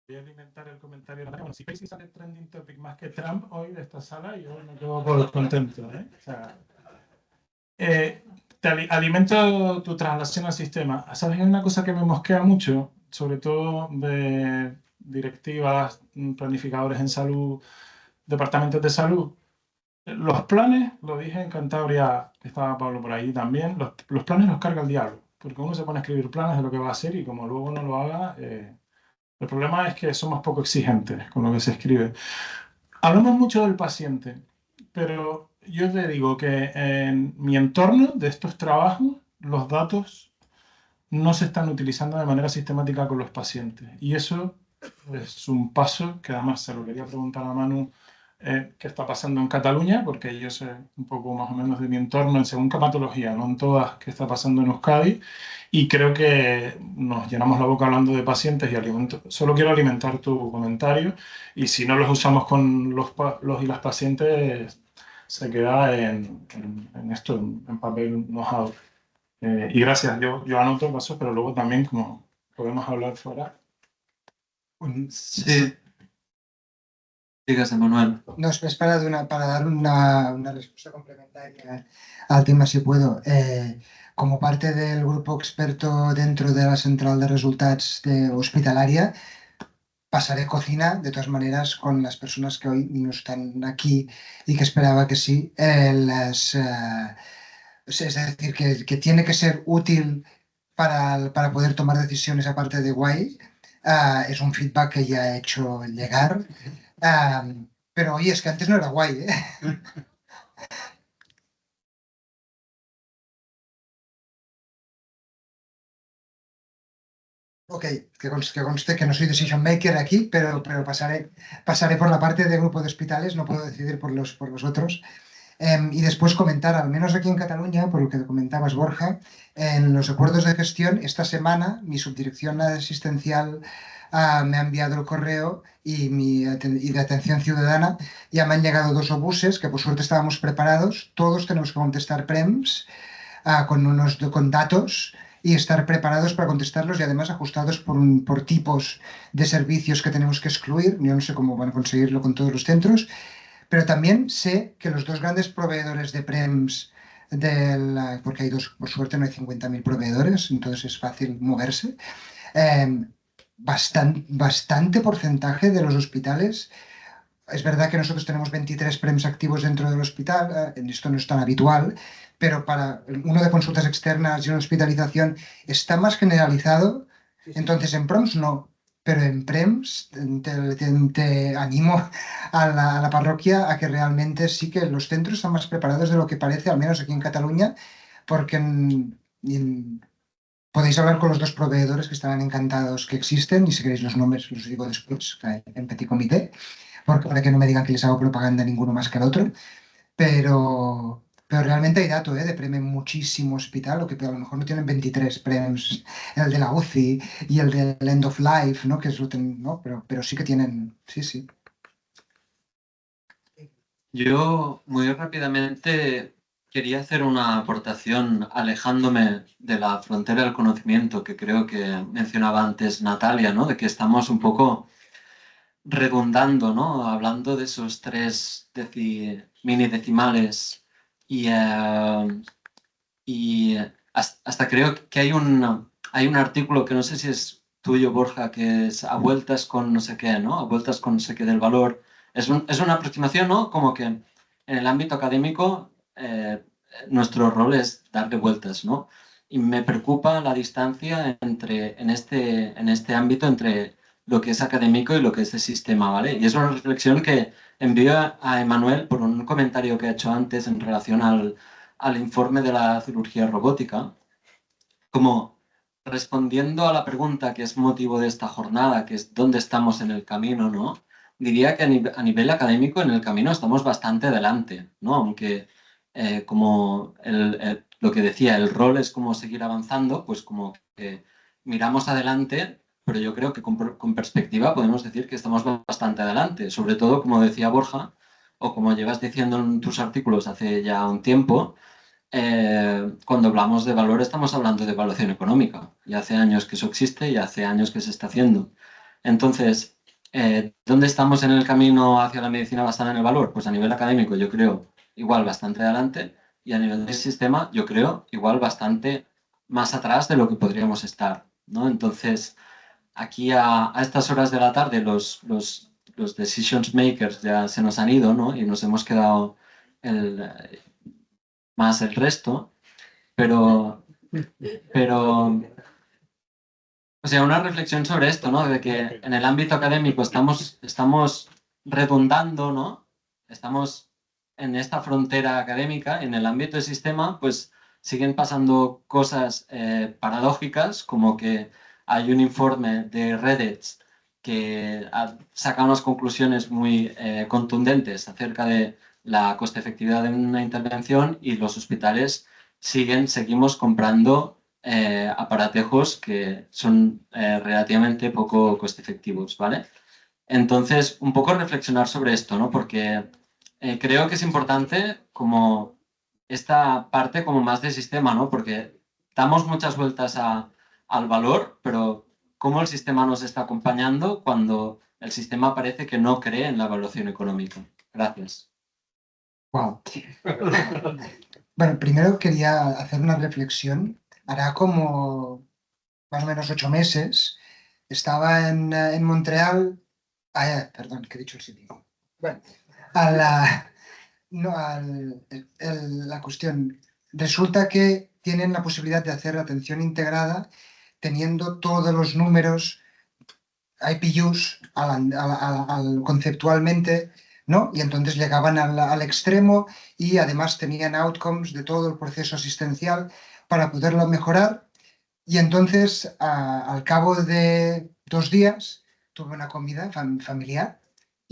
Voy a alimentar el comentario. Bueno, si Casey sale trending topic más que Trump hoy de esta sala, yo me quedo por contento. O sea, alimento tu traslación al sistema. ¿Sabes? Hay una cosa que me mosquea mucho, sobre todo de directivas, planificadores en salud, departamentos de salud. Los planes, lo dije en Cantabria, estaba Pablo por ahí también, los planes los carga el diablo, porque uno se pone a escribir planes de lo que va a hacer y como luego no lo haga, el problema es que somos poco exigentes con lo que se escribe. Hablamos mucho del paciente, pero yo te digo que en mi entorno de estos trabajos, los datos no se están utilizando de manera sistemática con los pacientes. Y eso es un paso que además se lo quería preguntar a Manu, qué está pasando en Cataluña, porque yo sé un poco más o menos de mi entorno, en según qué patología, no en todas, qué está pasando en Euskadi. Y creo que nos llenamos la boca hablando de pacientes y alimento. Solo quiero alimentar tu comentario y si no los usamos con los y las pacientes, se queda en esto, en papel mojado. Y gracias, yo anoto pasos, pero luego también como podemos hablar fuera. Sí. Dígase, Manuel. No, es para dar una respuesta complementaria al tema, si puedo. Como parte del grupo experto dentro de la central de resultats hospitalaria, pasaré cocina, de todas maneras, con las personas que hoy no están aquí y que esperaba que sí. Es decir, que tiene que ser útil para poder tomar decisiones aparte de guay. Es un feedback que ya he hecho llegar. Pero oye, es que antes no era guay, ¿eh? Ok, que conste que no soy decision maker aquí, pero pasaré por la parte de grupo de hospitales, no puedo decidir por los otros. Y después comentar, al menos aquí en Cataluña, por lo que comentabas, Borja, en los acuerdos de gestión, esta semana mi subdirección asistencial me ha enviado el correo y de atención ciudadana ya me han llegado 2 obuses que por suerte estábamos preparados. Todos tenemos que contestar PREMS con datos y estar preparados para contestarlos y además ajustados por tipos de servicios que tenemos que excluir. Yo no sé cómo van a conseguirlo con todos los centros, pero también sé que los 2 grandes proveedores de PREMS, porque hay 2, por suerte no hay 50.000 proveedores, entonces es fácil moverse, bastante porcentaje de los hospitales. Es verdad que nosotros tenemos 23 PREMS activos dentro del hospital, esto no es tan habitual, pero para uno de consultas externas y una hospitalización está más generalizado. Entonces en PROMS no, pero en PREMS te animo a la parroquia a que realmente sí que los centros están más preparados de lo que parece, al menos aquí en Cataluña, porque podéis hablar con los 2 proveedores que estarán encantados que existen y si queréis los nombres los digo después en petit comité, porque para que no me digan que les hago propaganda ninguno más que el otro, pero realmente hay dato de PREM en muchísimo hospital, o que a lo mejor no tienen 23 PREMs, el de la UCI y el del End of Life, ¿no? Que es, ¿no? Pero sí que tienen, sí. Yo muy rápidamente quería hacer una aportación alejándome de la frontera del conocimiento que creo que mencionaba antes Natalia, ¿no? De que estamos un poco redundando, ¿no? Hablando de esos 3 mini decimales y hasta creo que hay un artículo que no sé si es tuyo, Borja, que es a vueltas con no sé qué, ¿no? A vueltas con no sé qué del valor. Es una aproximación, ¿no? Como que en el ámbito académico nuestro rol es darle vueltas, ¿no? Y me preocupa la distancia en este ámbito entre lo que es académico y lo que es el sistema, ¿vale? Y es una reflexión que envío a Emanuel por un comentario que ha hecho antes en relación al informe de la cirugía robótica, como respondiendo a la pregunta que es motivo de esta jornada, que es ¿dónde estamos en el camino?, ¿no? Diría que a nivel académico en el camino estamos bastante adelante, ¿no? Aunque como lo que decía, el rol es como seguir avanzando, pues como que miramos adelante, pero yo creo que con perspectiva podemos decir que estamos bastante adelante, sobre todo, como decía Borja, o como llevas diciendo en tus artículos hace ya un tiempo, cuando hablamos de valor estamos hablando de evaluación económica. Y hace años que eso existe y hace años que se está haciendo. Entonces, ¿dónde estamos en el camino hacia la medicina basada en el valor? Pues a nivel académico yo creo igual bastante adelante y a nivel del sistema yo creo igual bastante más atrás de lo que podríamos estar, ¿no? Entonces, aquí a estas horas de la tarde los decisions makers ya se nos han ido, ¿no? Y nos hemos quedado más el resto, pero, o sea, una reflexión sobre esto, ¿no? De que en el ámbito académico estamos redundando, ¿no? Estamos en esta frontera académica, en el ámbito del sistema, pues siguen pasando cosas paradójicas, como que hay un informe de Reddit que saca unas conclusiones muy contundentes acerca de la coste-efectividad de una intervención y los hospitales seguimos comprando aparatejos que son relativamente poco coste-efectivos, ¿vale? Entonces, un poco reflexionar sobre esto, ¿no? Porque creo que es importante como esta parte como más de sistema, ¿no? Porque damos muchas vueltas al valor, pero ¿cómo el sistema nos está acompañando cuando el sistema parece que no cree en la evaluación económica? Gracias. Wow. Bueno, primero quería hacer una reflexión. Hará como más o menos 8 meses. Estaba en Montreal. Perdón, que he dicho el sitio. Bueno, la cuestión. Resulta que tienen la posibilidad de hacer atención integrada teniendo todos los números IPUs conceptualmente, ¿no? Y entonces llegaban al extremo y además tenían outcomes de todo el proceso asistencial para poderlo mejorar. Y entonces, al cabo de 2 días, tuve una comida familiar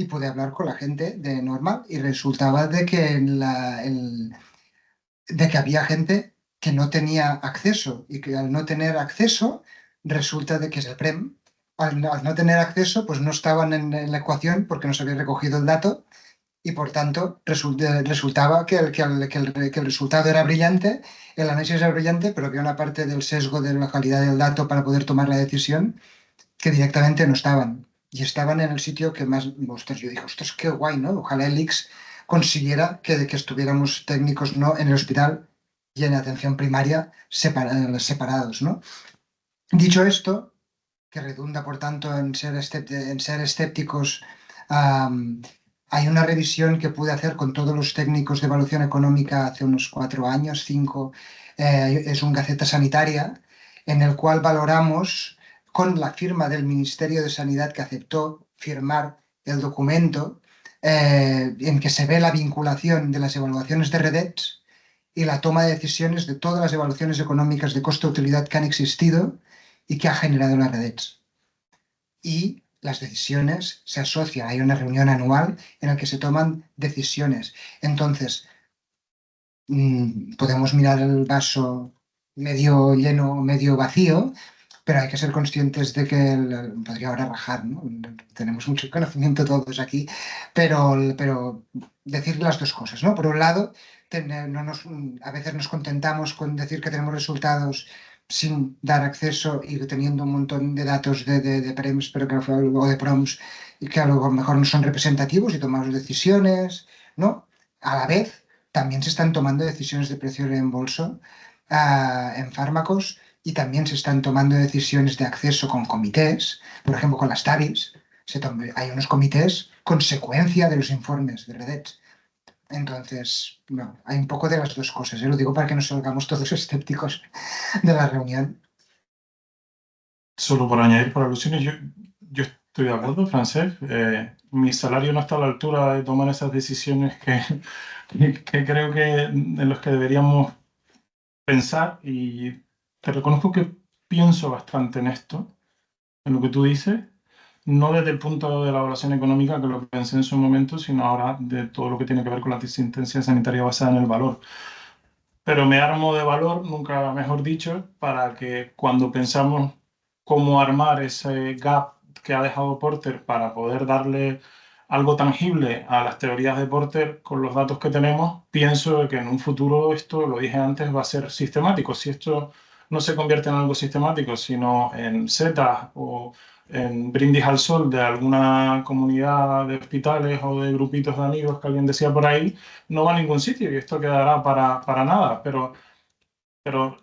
y pude hablar con la gente de normal y resultaba de que, de que había gente que no tenía acceso y que al no tener acceso resulta de que es el PREM. Al no tener acceso, pues no estaban en la ecuación porque no se había recogido el dato y por tanto resultaba que el resultado era brillante, el análisis era brillante, pero había una parte del sesgo de la calidad del dato para poder tomar la decisión que directamente no estaban. Y estaban en el sitio que más, ostras, yo dije, ostras, qué guay, ¿no? Ojalá el IX consiguiera que estuviéramos técnicos no en el hospital y en atención primaria separados, ¿no? Dicho esto, que redunda, por tanto, en ser escépticos, am, hay una revisión que pude hacer con todos los técnicos de evaluación económica hace unos 4 años, 5, es un Gaceta Sanitaria, en el cual valoramos con la firma del Ministerio de Sanidad que aceptó firmar el documento, en que se ve la vinculación de las evaluaciones de REDETS y la toma de decisiones de todas las evaluaciones económicas de costo-utilidad que han existido y que ha generado la REDETS. Y las decisiones se asocian, hay una reunión anual en la que se toman decisiones. Entonces, podemos mirar el vaso medio lleno o medio vacío, pero hay que ser conscientes de que, podría ahora rajar, ¿no? Tenemos mucho conocimiento todos aquí, pero decir las dos cosas, ¿no? Por un lado, a veces nos contentamos con decir que tenemos resultados sin dar acceso y teniendo un montón de datos de PREMS, pero que, o de PROMS, y que a lo mejor no son representativos y tomamos decisiones, ¿no? A la vez, también se están tomando decisiones de precio de reembolso en fármacos y también se están tomando decisiones de acceso con comités, por ejemplo, con las TARIS. Hay unos comités consecuencia de los informes de REDET. Entonces, no, hay un poco de las dos cosas. Lo digo para que no salgamos todos escépticos de la reunión. Solo por añadir por alusiones, yo estoy de acuerdo, Francés. Mi salario no está a la altura de tomar esas decisiones que creo que en los que deberíamos pensar, y te reconozco que pienso bastante en esto, en lo que tú dices, no desde el punto de la evaluación económica, que lo pensé en su momento, sino ahora de todo lo que tiene que ver con la asistencia sanitaria basada en el valor. Pero me armo de valor, nunca mejor dicho, para que cuando pensamos cómo armar ese gap que ha dejado Porter para poder darle algo tangible a las teorías de Porter con los datos que tenemos, pienso que en un futuro esto, lo dije antes, va a ser sistemático. Si esto no se convierte en algo sistemático, sino en setas o en brindis al sol de alguna comunidad de hospitales o de grupitos de amigos que alguien decía por ahí, no va a ningún sitio y esto quedará para nada. Pero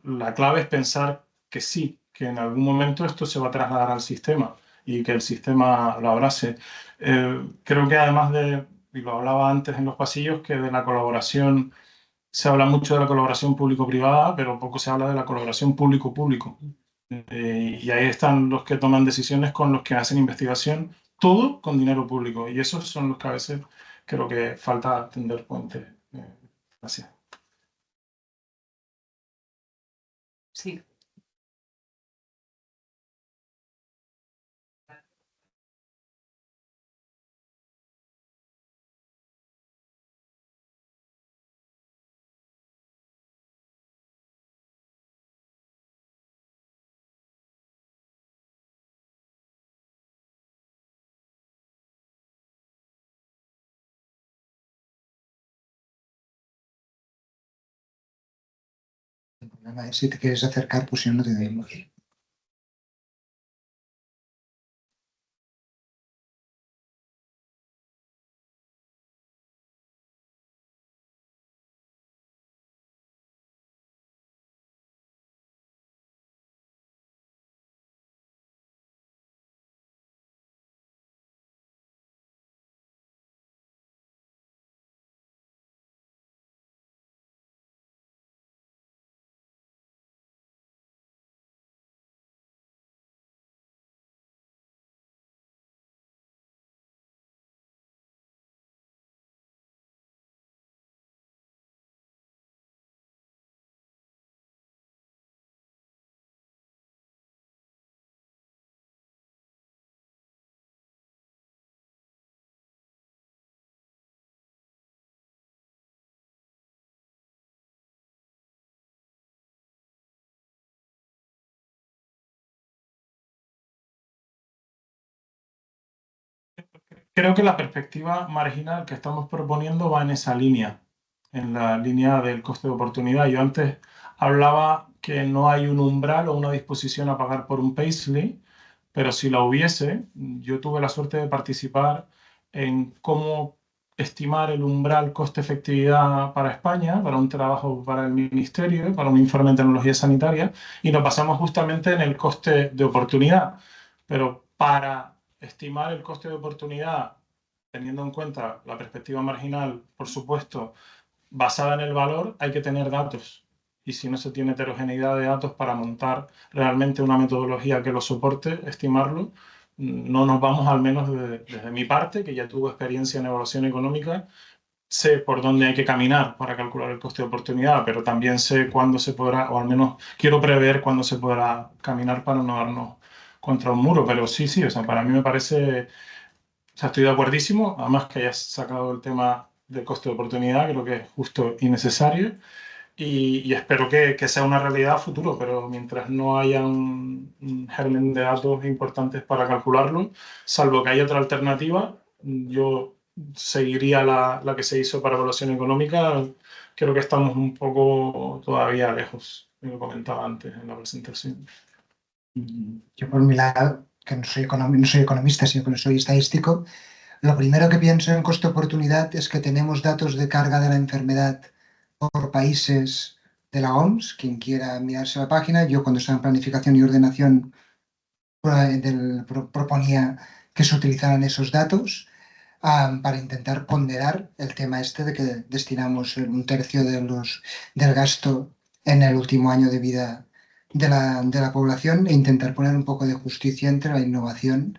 la clave es pensar que sí, que en algún momento esto se va a trasladar al sistema y que el sistema lo abrace. Creo que además de, y lo hablaba antes en los pasillos, que de la colaboración, se habla mucho de la colaboración público-privada, pero poco se habla de la colaboración público-público. Y ahí están los que toman decisiones con los que hacen investigación, todo con dinero público. Y esos son los que a veces creo que falta tender puentes. Gracias. Sí. Si te quieres acercar, pues si no, no te doy. creo que la perspectiva marginal que estamos proponiendo va en esa línea, en la línea del coste de oportunidad. Yo antes hablaba que no hay un umbral o una disposición a pagar por un paisley, pero si la hubiese, yo tuve la suerte de participar en cómo estimar el umbral coste-efectividad para España, para un trabajo para el Ministerio, para un informe de tecnología sanitaria, y nos basamos justamente en el coste de oportunidad. Pero para estimar el coste de oportunidad, teniendo en cuenta la perspectiva marginal, por supuesto, basada en el valor, hay que tener datos. Y si no se tiene heterogeneidad de datos para montar realmente una metodología que lo soporte, estimarlo, no nos vamos, al menos desde mi parte, que ya tuve experiencia en evaluación económica, sé por dónde hay que caminar para calcular el coste de oportunidad, pero también sé cuándo se podrá, o al menos quiero prever cuándo se podrá caminar para no darnos contra un muro. Pero sí, sí, o sea, para mí me parece, o sea, estoy de acuerdísimo, además que hayas sacado el tema del coste de oportunidad, creo que es justo y necesario, y espero que sea una realidad a futuro, pero mientras no haya un germen de datos importantes para calcularlo, salvo que haya otra alternativa, yo seguiría la que se hizo para evaluación económica. Creo que estamos un poco todavía lejos, lo comentaba antes en la presentación. Yo por mi lado, que no soy economista, sino que no soy estadístico, lo primero que pienso en coste-oportunidad es que tenemos datos de carga de la enfermedad por países de la OMS. Quien quiera mirarse la página, yo cuando estaba en planificación y ordenación proponía que se utilizaran esos datos para intentar ponderar el tema este de que destinamos un tercio del gasto en el último año de vida de la población, e intentar poner un poco de justicia entre la innovación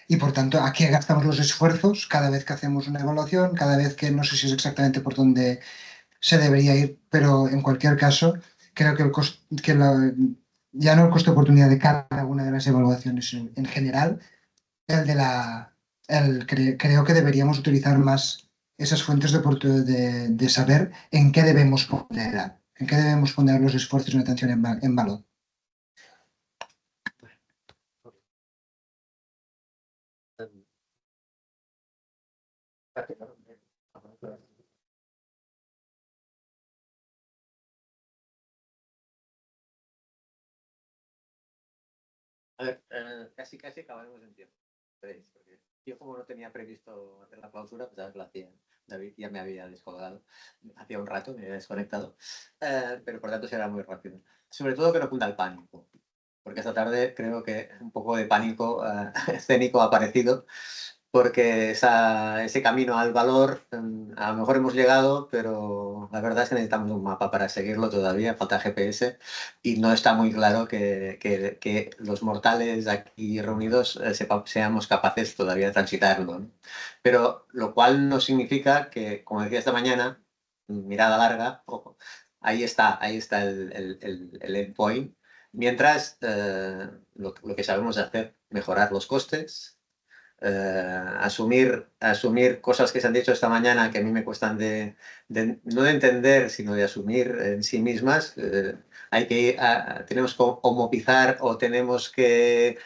y, por tanto, a qué gastamos los esfuerzos cada vez que hacemos una evaluación, cada vez que no sé si es exactamente por dónde se debería ir, pero en cualquier caso, creo que, ya no el coste de oportunidad de cada una de las evaluaciones en general, el de creo que deberíamos utilizar más esas fuentes de saber en qué debemos poner los esfuerzos en atención en valor. A ver, casi acabaremos en tiempo. Porque yo, como no tenía previsto hacer la clausura, pues lo hacía. David ya me había descolgado. Hacía un rato me había desconectado. Pero por tanto será muy rápido. Sobre todo que no cunda el pánico. Porque esta tarde creo que un poco de pánico escénico ha aparecido. Porque ese camino al valor, a lo mejor hemos llegado, pero la verdad es que necesitamos un mapa para seguirlo todavía, falta GPS, y no está muy claro que los mortales aquí reunidos seamos capaces todavía de transitarlo, ¿no? Pero lo cual no significa que, como decía esta mañana, mirada larga, ojo, ahí está el endpoint, mientras lo que sabemos hacer, mejorar los costes, asumir cosas que se han dicho esta mañana que a mí me cuestan no de entender, sino de asumir en sí mismas. Tenemos que homopizar o tenemos que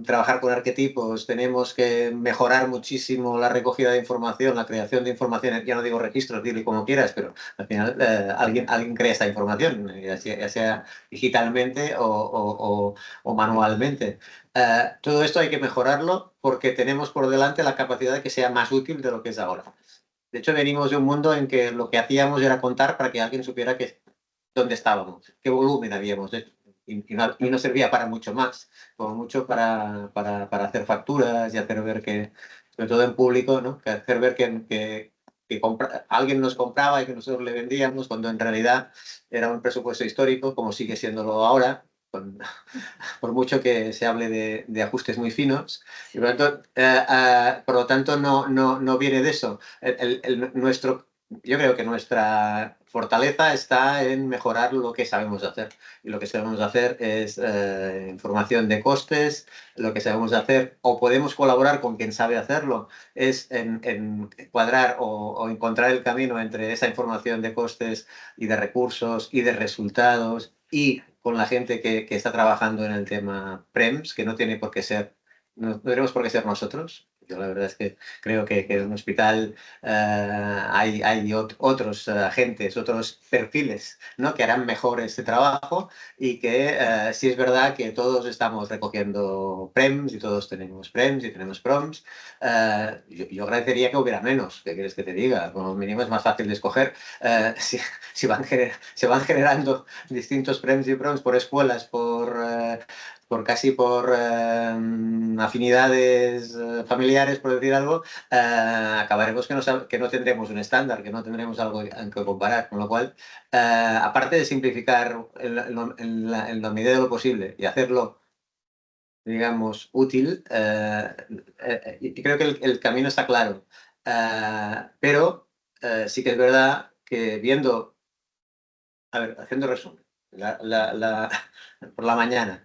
trabajar con arquetipos, tenemos que mejorar muchísimo la recogida de información, la creación de información. Ya no digo registros, dile como quieras, pero al final alguien crea esta información, ya sea digitalmente o manualmente. Todo esto hay que mejorarlo porque tenemos por delante la capacidad de que sea más útil de lo que es ahora. De hecho, venimos de un mundo en que lo que hacíamos era contar para que alguien supiera dónde estábamos, qué volumen habíamos hecho. Y no servía para mucho más, como mucho para hacer facturas y hacer ver que, sobre todo en público, ¿no? Que hacer ver que alguien nos compraba y que nosotros le vendíamos, cuando en realidad era un presupuesto histórico, como sigue siéndolo ahora, por mucho que se hable de ajustes muy finos. Y por lo tanto no viene de eso. Yo creo que nuestra fortaleza está en mejorar lo que sabemos hacer. Y lo que sabemos hacer es información de costes. Lo que sabemos hacer, o podemos colaborar con quien sabe hacerlo, es en cuadrar o encontrar el camino entre esa información de costes y de recursos y de resultados, y con la gente que está trabajando en el tema PREMS, que no tenemos por qué ser nosotros. Yo la verdad es que creo que en un hospital hay otros agentes, otros perfiles, ¿no? Que harán mejor este trabajo y que sí es verdad que todos estamos recogiendo PREMS y todos tenemos PREMS y tenemos PROMS. Yo agradecería que hubiera menos, ¿qué quieres que te diga? Como mínimo es más fácil de escoger. Se van generando distintos PREMS y PROMS por escuelas, por afinidades familiares, por decir algo, acabaremos que no tendremos un estándar, que no tendremos algo en que comparar. Con lo cual, aparte de simplificar en la medida de lo posible y hacerlo, digamos, útil, y creo que el camino está claro. Pero sí que es verdad que viendo, a ver, haciendo resumen, por la mañana,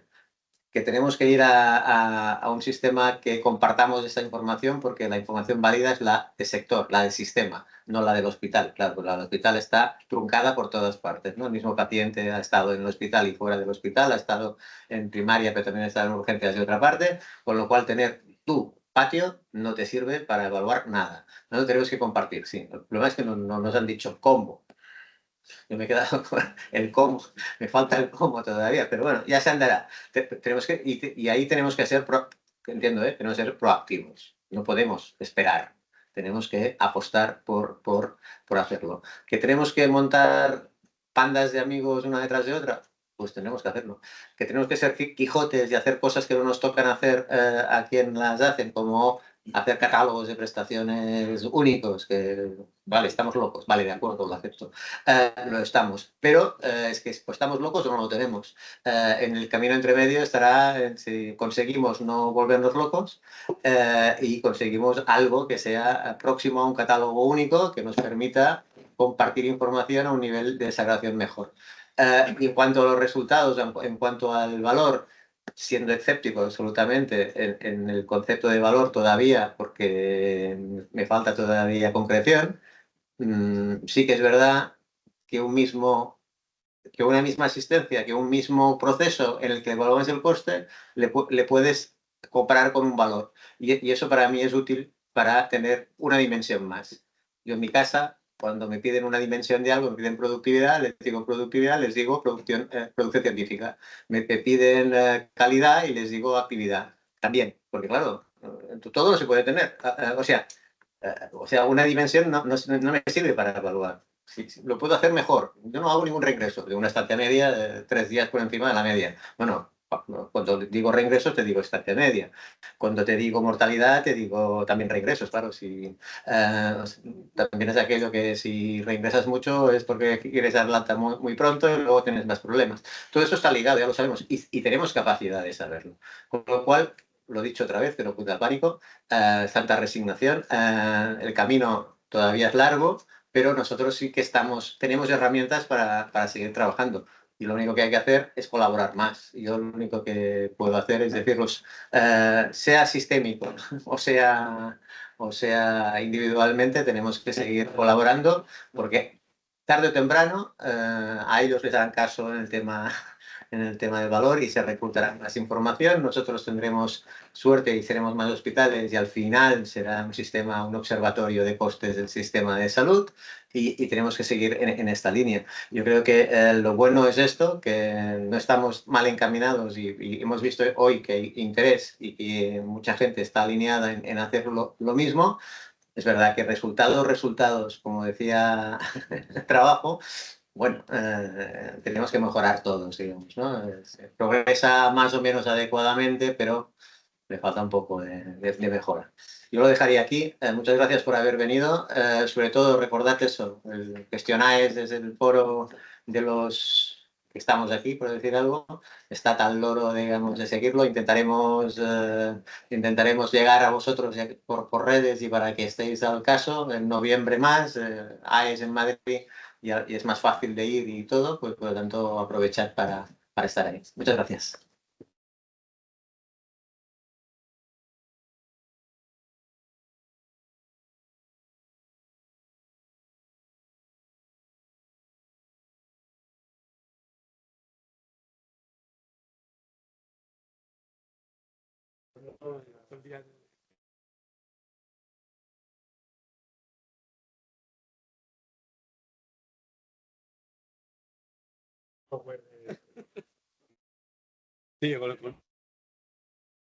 que tenemos que ir a un sistema que compartamos esta información, porque la información válida es la de sector, la del sistema, no la del hospital. Claro, pues la del hospital está truncada por todas partes, ¿no? El mismo paciente ha estado en el hospital y fuera del hospital, ha estado en primaria, pero también ha estado en urgencias de otra parte, con lo cual tener tu patio no te sirve para evaluar nada. No lo tenemos que compartir, sí. El problema es que no nos han dicho cómo. Yo me he quedado con el cómo, me falta el cómo todavía, pero bueno, ya se andará. Tenemos que, y ahí tenemos que ser, entiendo, tenemos que ser proactivos. No podemos esperar. Tenemos que apostar por hacerlo. ¿Que tenemos que montar pandas de amigos una detrás de otra? Pues tenemos que hacerlo. ¿Que tenemos que ser Quijotes y hacer cosas que no nos tocan hacer a quien las hacen, como hacer catálogos de prestaciones únicos? Que, vale, estamos locos, vale, de acuerdo, lo acepto. Lo estamos, pero es que pues, estamos locos o no lo tenemos. En el camino entre medio estará si conseguimos no volvernos locos y conseguimos algo que sea próximo a un catálogo único que nos permita compartir información a un nivel de desagradación mejor. Y en cuanto a los resultados, en cuanto al valor, siendo escéptico absolutamente en el concepto de valor todavía, porque me falta todavía concreción. Sí que es verdad que que una misma asistencia, que un mismo proceso en el que evalúas el coste, le puedes comparar con un valor. Y eso para mí es útil para tener una dimensión más. Yo en mi casa, cuando me piden una dimensión de algo, me piden productividad, les digo productividad, les digo producción científica. Me piden calidad y les digo actividad. También, porque claro, todo lo se puede tener. O sea, una dimensión no me sirve para evaluar. Sí, lo puedo hacer mejor. Yo no hago ningún reingreso de una estancia media de 3 días por encima de la media. Bueno, cuando digo reingresos te digo estancia media. Cuando te digo mortalidad te digo también reingresos, claro. También es aquello que si reingresas mucho es porque quieres dar la alta muy pronto y luego tienes más problemas. Todo eso está ligado, ya lo sabemos, y tenemos capacidad de saberlo. Con lo cual, lo he dicho otra vez, que no punta al pánico, tanta resignación. El camino todavía es largo, pero nosotros sí que tenemos herramientas para seguir trabajando. Y lo único que hay que hacer es colaborar más. Yo lo único que puedo hacer es decirlos, sea sistémico o sea individualmente, tenemos que seguir colaborando porque tarde o temprano a ellos les harán caso en el tema del valor y se reclutará más información. Nosotros tendremos suerte y seremos más hospitales y al final será un observatorio de costes del sistema de salud y tenemos que seguir en esta línea. Yo creo que lo bueno es esto, que no estamos mal encaminados y hemos visto hoy que hay interés y que mucha gente está alineada en hacer lo mismo. Es verdad que resultados, como decía el trabajo, bueno, tenemos que mejorar todos, digamos, ¿no? Se progresa más o menos adecuadamente, pero le falta un poco de mejora. Yo lo dejaría aquí. Muchas gracias por haber venido. Sobre todo, recordad eso, gestionáis desde el foro de los que estamos aquí, por decir algo. Está tan loro, digamos, de seguirlo. Intentaremos llegar a vosotros por redes y para que estéis al caso. En noviembre más, AES en Madrid y es más fácil de ir y todo, pues por lo tanto aprovechar para estar ahí. Muchas gracias. El día de software de... Sí, con